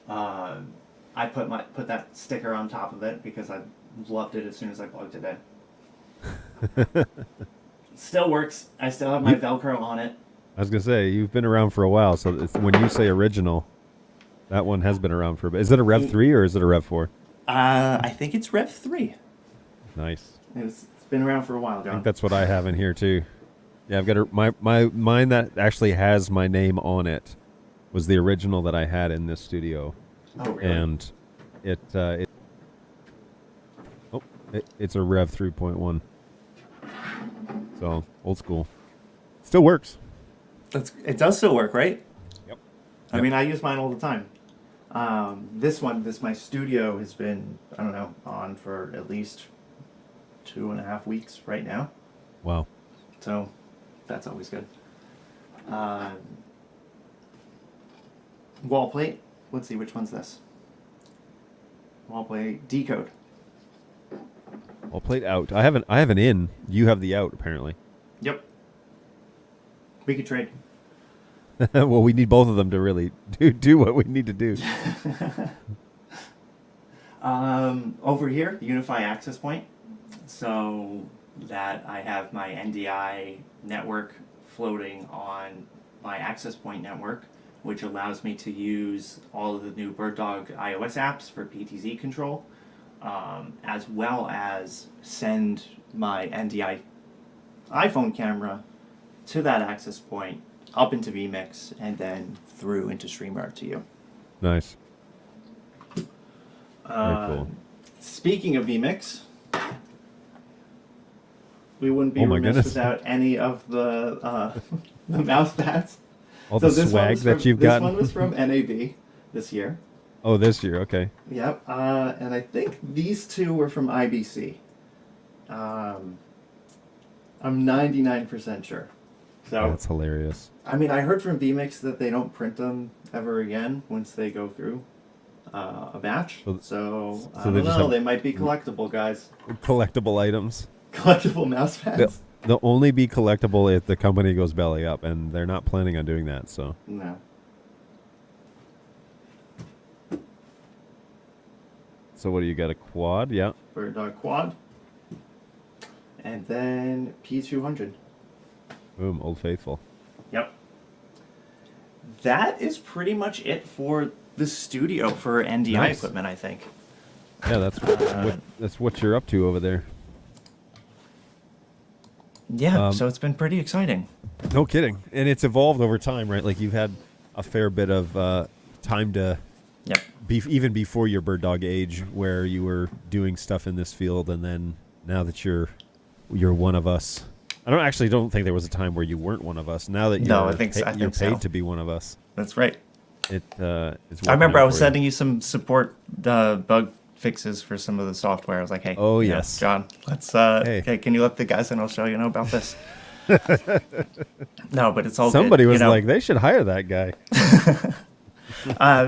S2: I put that sticker on top of it because I loved it as soon as I plugged it in. Still works. I still have my Velcro on it.
S1: I was going to say, you've been around for a while, so when you say original, that one has been around for a bit. Is it a Rev 3 or is it a Rev 4?
S2: I think it's Rev 3.
S1: Nice.
S2: It's been around for a while,
S1: I
S2: John.
S1: think that's what I have in here, too. Yeah, I've got mine that actually has my name on it was the original that I had in this studio.
S2: Oh, really?
S1: And it's a Rev 3.1. So, old school. Still works.
S2: It does still work, right?
S1: Yep.
S2: I mean, I use mine all the time. My studio has been, I don't know, on for at least 2.5 weeks right now.
S1: Wow.
S2: So, that's always good. Wall plate. Let's see, which one's this? Wall plate. Decode.
S1: I'll play it out. I have an in. You have the out, apparently.
S2: Yep. We could trade.
S1: Well, we need both of them to really do what we need to do.
S2: Over here, Unify access point. So that I have my NDI network floating on my access point network, which allows me to use all of the new BirdDog iOS apps for PTZ control, as well as send my NDI iPhone camera to that access point, up into vMix, and then through into StreamYard to you.
S1: Nice. Very cool.
S2: Speaking of vMix, we wouldn't be remiss without any of the mouse pads.
S1: All the swag that you've gotten.
S2: This one was from NAB this year.
S1: Oh, this year, okay.
S2: Yep, and I think these two were from IBC. I'm 99% sure. So
S1: That's hilarious.
S2: I mean, I heard from vMix that they don't print them ever again once they go through a batch. So I don't know. They might be collectible, guys.
S1: Collectible items.
S2: Collectible mouse pads.
S1: They'll only be collectible if the company goes belly up, and they're not planning on doing that. So
S2: No.
S1: So what do you got? A quad? Yeah.
S2: BirdDog quad. And then P200.
S1: Boom. Old Faithful.
S2: Yep. That is pretty much it for the studio for NDI
S1: Nice.
S2: equipment, I think.
S1: Yeah, that's what you're up to over there.
S2: Yeah, so it's been pretty exciting.
S1: No kidding. And it's evolved over time, right? Like you've had a fair bit of time to,
S2: Yep.
S1: even before your BirdDog age, where you were doing stuff in this field, and then now that you're one of us. I don't think there was a time where you weren't one of us. Now that
S2: No,
S1: you're
S2: I think so.
S1: you're paid to be one of us.
S2: That's right.
S1: It's
S2: I remember
S1: working
S2: I
S1: out
S2: was
S1: for you.
S2: sending you some support bug fixes for some of the software. I was like, hey,
S1: Oh,
S2: you know,
S1: yes.
S2: John, let's
S1: Hey.
S2: okay, can you let the guys in? I'll show you know about this. No, but it's all
S1: Somebody
S2: good,
S1: was
S2: you know?
S1: like, they should hire that guy.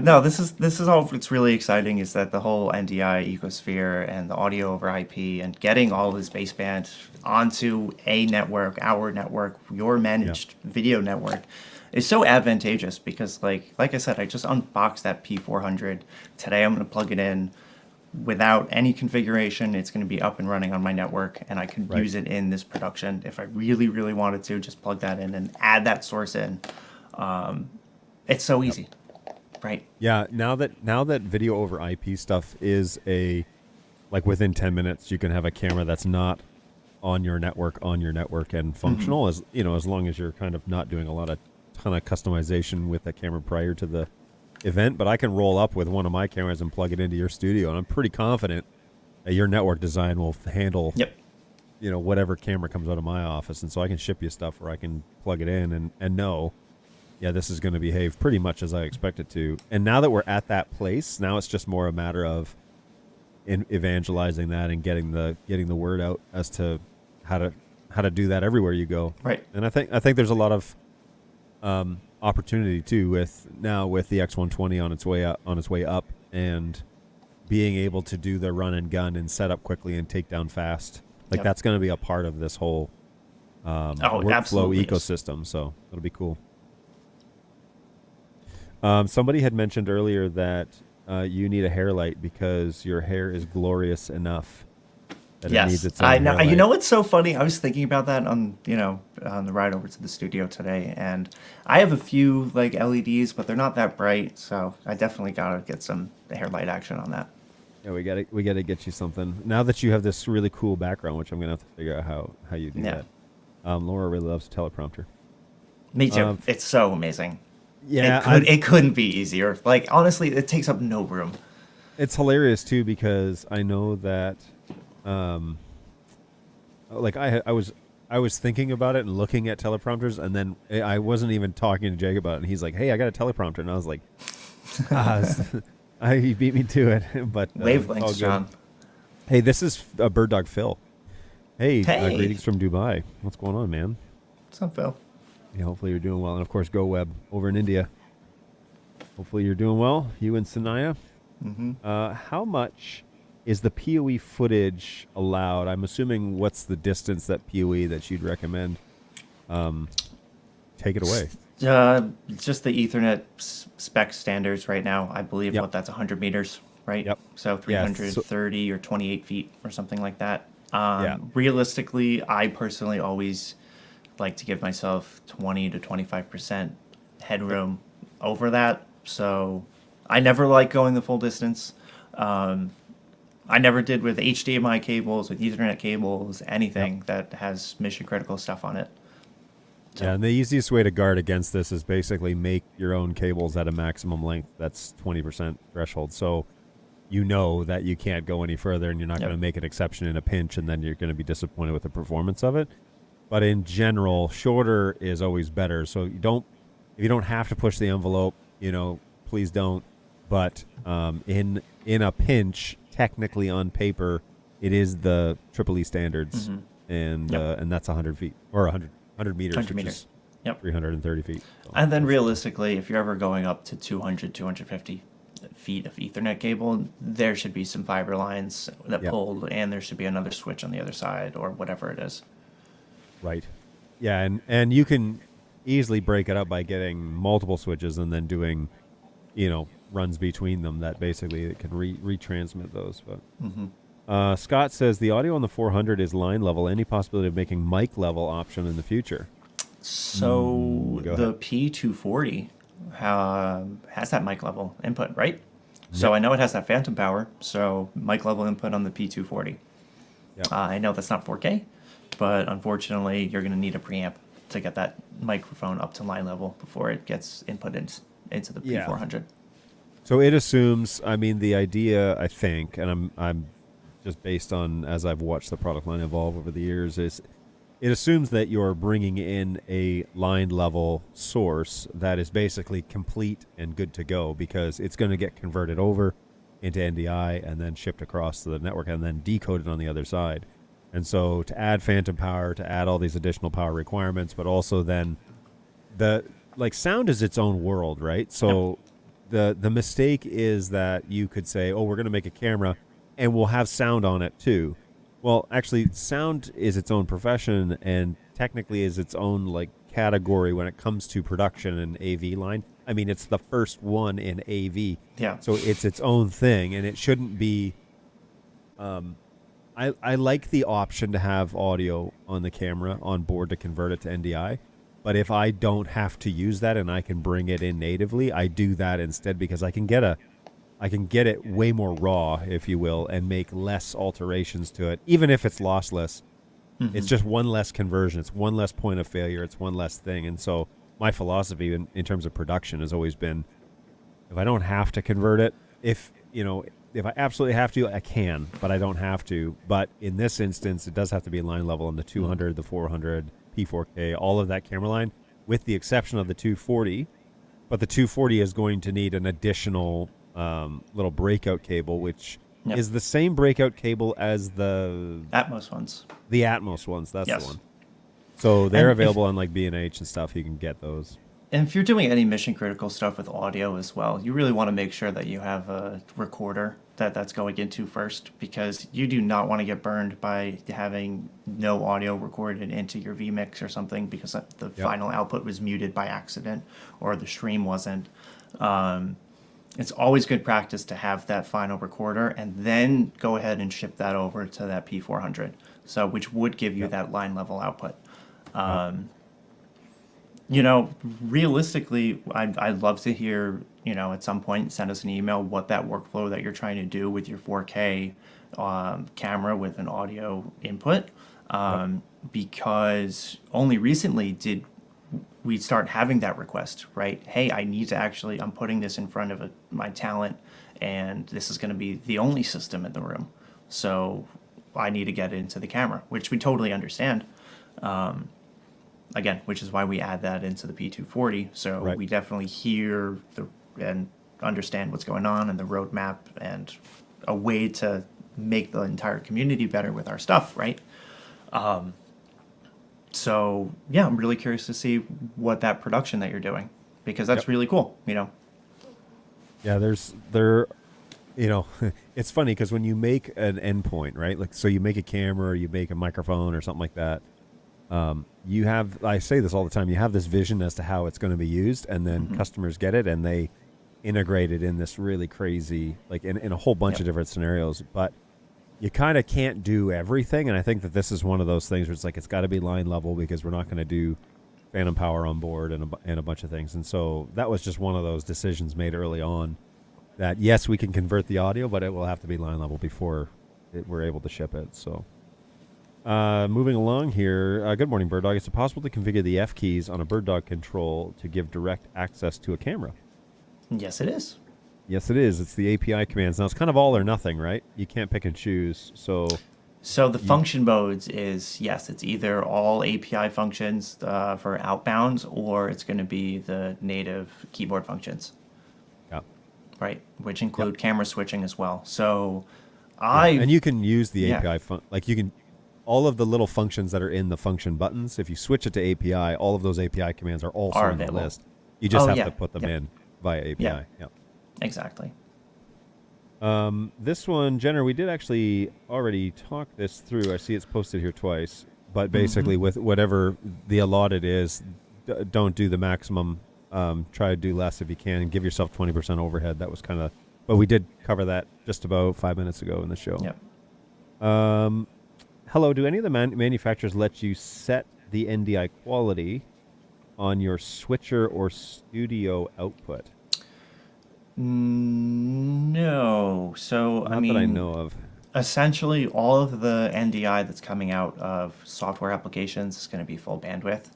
S2: No, this is all. What's really exciting is that the whole NDI ecosphere and the audio over IP and getting all this baseband onto a network, our network, your managed video network, is so advantageous because, like I said, I just unboxed that P400 today. I'm going to plug it in without any configuration. It's going to be up and running on my network, and I could use it in this production if I really, really wanted to. Just plug that in and add that source in. It's so easy. Right.
S1: Yeah, now that video over IP stuff is within 10 minutes you can have a camera that's not on your network and functional as long as you're kind of not doing a ton of customization with the camera prior to the event. But I can roll up with one of my cameras and plug it into your studio, and I'm pretty confident that your network design will handle whatever camera comes out of my office, and so I can ship you stuff where I can plug it in and know, yeah, this is going to behave pretty much as I expect it to. And now that we're at that place, now it's just more a matter of evangelizing that and getting the word out as to how to do that everywhere you go.
S2: Right.
S1: And I think there's a lot of opportunity too with the X120 on its way up and being able to do the run and gun and set up quickly and take down fast. That's going to be a part of this whole workflow ecosystem. So it'll be cool. Somebody had mentioned earlier that you need a hair light because your hair is glorious enough that it needs its own
S2: I know.
S1: hair light.
S2: You know what's so funny? I was thinking about that on the ride over to the studio today, and I have a few like LEDs, but they're not that bright, so I definitely gotta get some hair light action on that.
S1: Yeah, we gotta get you something now that you have this really cool background, which I'm gonna have to figure out how you do that. Laura really loves teleprompter.
S2: Me too. It's so amazing.
S1: Yeah,
S2: it couldn't be easier. Like honestly, it takes up no room.
S1: It's hilarious too because I know that, I was thinking about it and looking at teleprompters, and then I wasn't even talking to Jake about it, and he's like, "Hey, I got a teleprompter," and I was like, "He beat me to it." But
S2: wavelengths, John.
S1: Hey, this is BirdDog Phil. Hey,
S2: Hey.
S1: greetings from Dubai. What's going on, man?
S2: What's up, Phil?
S1: Yeah, hopefully you're doing well, and of course, Go Web over in India. Hopefully you're doing well. You and Sanaya.
S2: Mm-hmm.
S1: How much is the PoE footage allowed? I'm assuming what's the distance that PoE that you'd recommend? Take it away.
S2: Just the Ethernet spec standards right now. I believe
S1: Yep.
S2: what that's 100 meters, right?
S1: Yep.
S2: So 330 or 28 feet or something like that.
S1: Yeah.
S2: Realistically, I personally always like to give myself 20 to 25% headroom over that. So I never like going the full distance. I never did with HDMI cables, with Ethernet cables, anything that has mission critical stuff on it. So,
S1: Yeah, and the easiest way to guard against this is basically make your own cables at a maximum length. That's 20% threshold. So you know that you can't go any further, and you're not going to make an exception in a pinch, and then you're going to be disappointed with the performance of it. But in general, shorter is always better. So if you don't have to push the envelope, please don't. But in a pinch, technically on paper, it is the EEE standards, and that's 100 feet or 100 meters,
S2: 100
S1: which
S2: meters.
S1: is 330 feet. So
S2: and then realistically, if you're ever going up to 200, 250 feet of Ethernet cable, there should be some fiber lines that pull, and there should be another switch on the other side or whatever it is.
S1: Right. Yeah, and you can easily break it up by getting multiple switches and then doing, runs between them that basically it can retransmit those. But Scott says the audio on the 400 is line level. Any possibility of making mic level option in the future?
S2: So
S1: Go
S2: the
S1: ahead.
S2: P240 has that mic level input, right? So I know it has that phantom power. So mic level input on the P240.
S1: Yep.
S2: I know that's not 4K, but unfortunately, you're going to need a preamp to get that microphone up to line level before it gets input into the P400.
S1: So it assumes, the idea, I think, and I'm just based on as I've watched the product line evolve over the years, is it assumes that you're bringing in a line level source that is basically complete and good to go, because it's going to get converted over into NDI and then shipped across to the network and then decoded on the other side. And so to add phantom power, to add all these additional power requirements, but also then sound is its own world, right? So the mistake is that you could say, oh, we're going to make a camera and we'll have sound on it too. Well, actually, sound is its own profession and technically is its own category when it comes to production and AV line. I mean, it's the first one in AV.
S2: Yeah.
S1: So it's its own thing, and it shouldn't be. I like the option to have audio on the camera on board to convert it to NDI. But if I don't have to use that and I can bring it in natively, I do that instead, because I can get it way more raw, if you will, and make less alterations to it, even if it's lossless. Mm-hmm. It's just one less conversion. It's one less point of failure. It's one less thing. And so my philosophy in terms of production has always been, if I don't have to convert it, if I absolutely have to, I can, but I don't have to. But in this instance, it does have to be line level in the 200, the 400, P4K, all of that camera line, with the exception of the 240. But the 240 is going to need an additional little breakout cable, which is the same breakout cable as the
S2: Atmos ones.
S1: The Atmos ones, that's
S2: yes.
S1: the one. So they're available on B&H and stuff. You can get those.
S2: And if you're doing any mission critical stuff with audio as well, you really want to make sure that you have a recorder that's going into first, because you do not want to get burned by having no audio recorded into your vMix or something because the final output was muted by accident or the stream wasn't. It's always good practice to have that final recorder and then go ahead and ship that over to that P400, which would give you that line level output. Realistically, I'd love to hear, at some point, send us an email what that workflow that you're trying to do with your 4K camera with an audio input, because only recently did we start having that request, right? Hey, I'm putting this in front of my talent, and this is going to be the only system in the room. So I need to get into the camera, which we totally understand. Again, which is why we add that into the P240. So we definitely hear and understand what's going on and the roadmap and a way to make the entire community better with our stuff, right? I'm really curious to see what that production that you're doing, because that's really cool, Yeah,
S1: it's funny because when you make an endpoint, right? So you make a camera or you make a microphone or something like that. You have, I say this all the time, you have this vision as to how it's going to be used, and then customers get it and they integrate it in this really crazy, in a whole bunch of different scenarios. But you kind of can't do everything, and I think that this is one of those things where it's got to be line level, because we're not going to do phantom power on board and a bunch of things. And so that was just one of those decisions made early on that, yes, we can convert the audio, but it will have to be line level before we're able to ship it. So moving along here, good morning, BirdDog. Is it possible to configure the F keys on a BirdDog control to give direct access to a camera?
S2: Yes, it is.
S1: Yes, it is. It's the API commands. Now, it's kind of all or nothing, right? You can't pick and choose. So
S2: the function modes is, yes, it's either all API functions for outbounds, or it's going to be the native keyboard functions.
S1: Yeah.
S2: Right, which include camera switching as well. So
S1: and you can use the API, you can, all of the little functions that are in the function buttons, if you switch it to API, all of those API commands are also on the list. You just have to put them in via API. Yeah.
S2: Exactly.
S1: This one, Jenner, we did actually already talk this through. I see it's posted here twice. But basically, with whatever the allotted is, don't do the maximum. Try to do less if you can, and give yourself 20% overhead. That was kind of, but we did cover that just about 5 minutes ago in the show.
S2: Yep.
S1: Hello, do any of the manufacturers let you set the NDI quality on your switcher or studio output?
S2: No. So,
S1: Not that I know of.
S2: Essentially, all of the NDI that's coming out of software applications is going to be full bandwidth,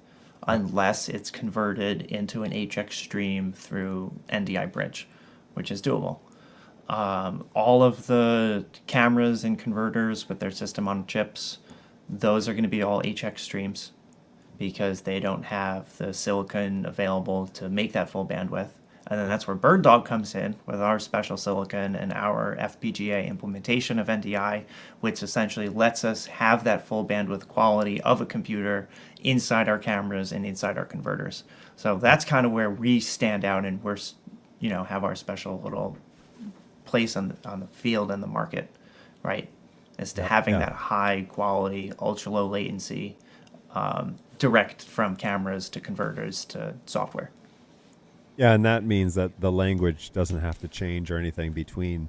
S2: unless it's converted into an HX stream through NDI bridge, which is doable. All of the cameras and converters with their system on chips, those are going to be all HX streams because they don't have the silicon available to make that full bandwidth. And then that's where BirdDog comes in with our special silicon and our FPGA implementation of NDI, which essentially lets us have that full bandwidth quality of a computer inside our cameras and inside our converters. So that's kind of where we stand out, and we're, have our special little place on the field and the market, right? As to having that high quality, ultra low latency, direct from cameras to converters to software.
S1: Yeah, and that means that the language doesn't have to change or anything between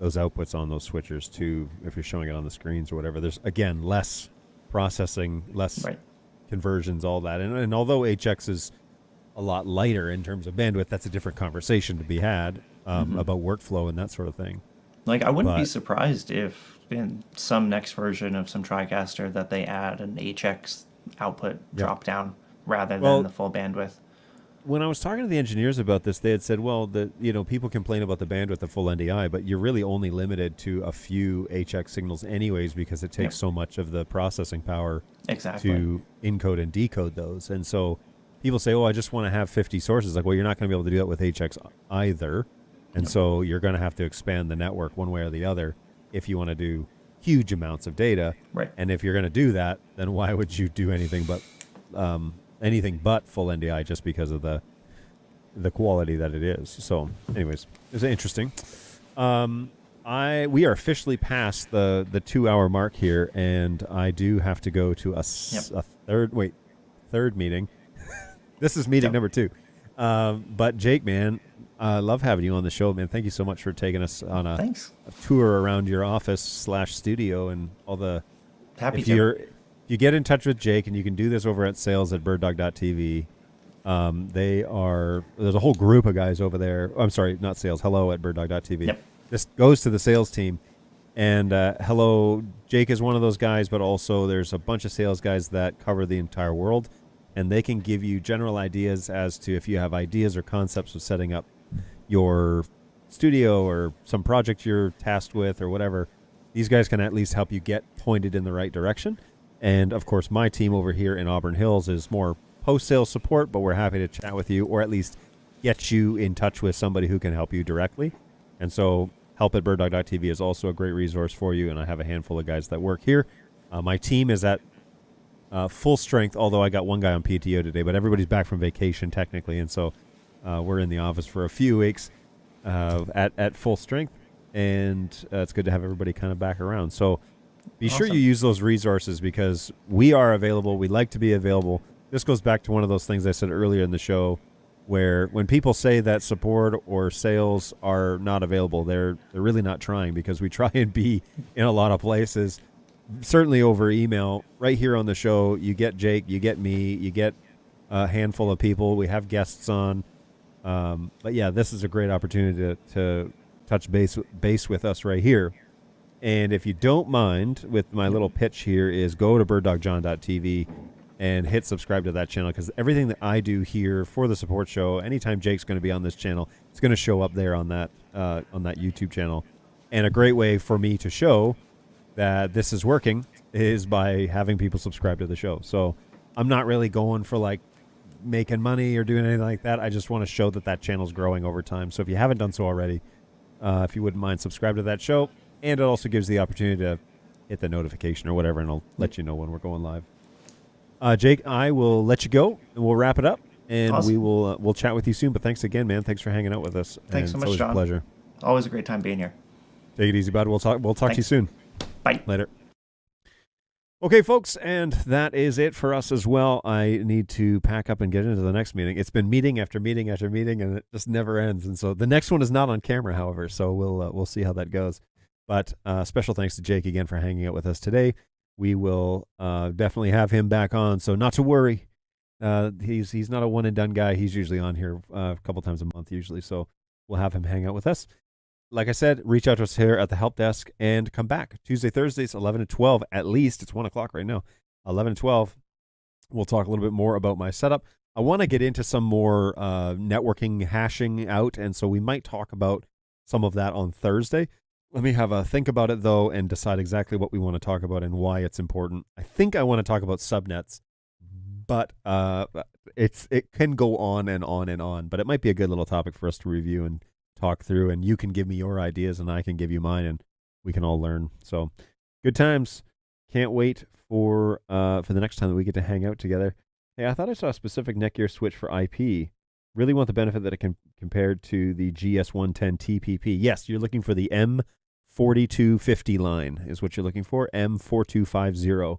S1: those outputs on those switchers to if you're showing it on the screens or whatever. There's, again, less processing, less conversions, all that. And although HX is a lot lighter in terms of bandwidth, that's a different conversation to be had about workflow and that sort of thing.
S2: Like, I wouldn't be surprised if in some next version of some TriCaster that they add an HX output drop down rather than the full bandwidth.
S1: When I was talking to the engineers about this, they had said, well, people complain about the bandwidth of full NDI, but you're really only limited to a few HX signals anyways because it takes so much of the processing power to encode and decode those. And so people say, oh, I just want to have 50 sources. Like, well, you're not going to be able to do that with HX either. And so you're going to have to expand the network one way or the other if you want to do huge amounts of data.
S2: Right.
S1: And if you're going to do that, then why would you do anything but full NDI just because of the quality that it is. So anyways, it's interesting. We are officially past the 2-hour mark here, and I do have to go to a third meeting. This is meeting number 2. But Jake, man, I love having you on the show, man. Thank you so much for taking us on a tour around your office / studio and all the.
S2: Happy to.
S1: If you get in touch with Jake, and you can do this over at sales@birddog.tv. There's a whole group of guys over there. I'm sorry, not sales. Hello at birddog.tv.
S2: Yep.
S1: This goes to the sales team. And hello, Jake is one of those guys, but also there's a bunch of sales guys that cover the entire world. And they can give you general ideas as to if you have ideas or concepts of setting up your studio or some project you're tasked with or whatever. These guys can at least help you get pointed in the right direction. And, of course, my team over here in Auburn Hills is more post-sales support, but we're happy to chat with you or at least get you in touch with somebody who can help you directly. And so help at birddog.tv is also a great resource for you, and I have a handful of guys that work here. My team is at full strength, although I got one guy on PTO today, but everybody's back from vacation technically, and so we're in the office for a few weeks at full strength, and it's good to have everybody kind of back around. So be sure you use those resources because we are available. We like to be available. This goes back to one of those things I said earlier in the show where when people say that support or sales are not available, they're really not trying because we try and be in a lot of places, certainly over email. Right here on the show, you get Jake, you get me, you get a handful of people. We have guests on. But, yeah, this is a great opportunity to touch base with us right here. And if you don't mind, with my little pitch here is go to birddogjohn.tv and hit subscribe to that channel because everything that I do here for the support show, anytime Jake's going to be on this channel, it's going to show up there on that YouTube channel. And a great way for me to show that this is working is by having people subscribe to the show. So I'm not really going for like making money or doing anything like that. I just want to show that channel's growing over time. So if you haven't done so already, if you wouldn't mind, subscribe to that show. And it also gives the opportunity to hit the notification or whatever, and I'll let you know when we're going live. Jake, I will let you go, and we'll wrap it up, and we'll chat with you soon. But thanks again, man. Thanks for hanging out with us.
S2: Thanks so much, John.
S1: It's always a pleasure.
S2: Always a great time being here.
S1: Take it easy, bud. We'll talk to you soon.
S2: Bye.
S1: Later. Okay, folks, and that is it for us as well. I need to pack up and get into the next meeting. It's been meeting after meeting after meeting, and it just never ends. And so the next one is not on camera, however, so we'll see how that goes. But special thanks to Jake again for hanging out with us today. We will definitely have him back on, so not to worry. He's not a one-and-done guy. He's usually on here a couple times a month usually, so we'll have him hang out with us. Like I said, reach out to us here at the help desk and come back. Tuesday, Thursdays, 11 to 12 at least. It's 1 o'clock right now. 11 to 12. We'll talk a little bit more about my setup. I want to get into some more networking hashing out, and so we might talk about some of that on Thursday. Let me have a think about it, though, and decide exactly what we want to talk about and why it's important. I think I want to talk about subnets, but it can go on and on and on. But it might be a good little topic for us to review and talk through, and you can give me your ideas, and I can give you mine, and we can all learn. So good times. Can't wait for the next time that we get to hang out together. Hey, I thought I saw a specific Netgear switch for IP. Really want the benefit that it can compared to the GS110 TPP. Yes, you're looking for the M4250 line is what you're looking for, M4250.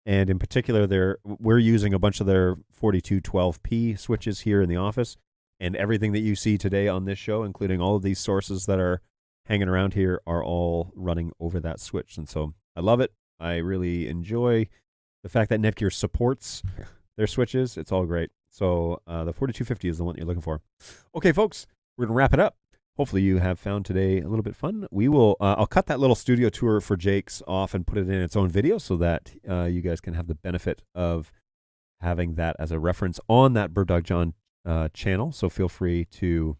S1: And in particular, we're using a bunch of their 4212P switches here in the office. And everything that you see today on this show, including all of these sources that are hanging around here, are all running over that switch. And so I love it. I really enjoy the fact that Netgear supports their switches. It's all great. So the 4250 is the one you're looking for. Okay, folks, we're going to wrap it up. Hopefully you have found today a little bit fun. We will. I'll cut that little studio tour for Jake's off and put it in its own video so that you guys can have the benefit of having that as a reference on that BirdDog Jon channel. So feel free to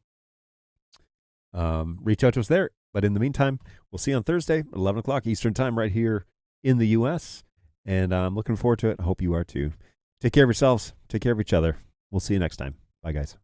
S1: reach out to us there. But in the meantime, we'll see you on Thursday at 11 o'clock Eastern Time right here in the U.S. And I'm looking forward to it. I hope you are too. Take care of yourselves. Take care of each other. We'll see you next time. Bye, guys.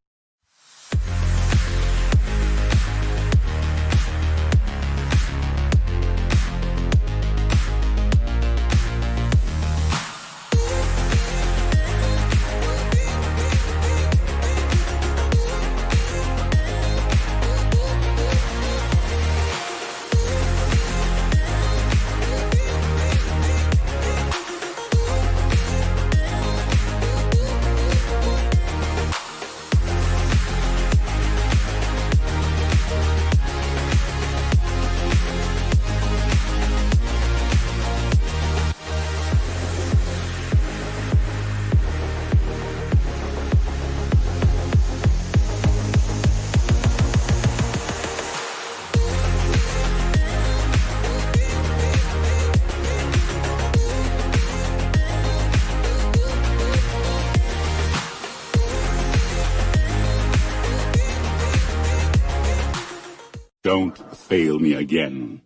S6: Don't fail me again.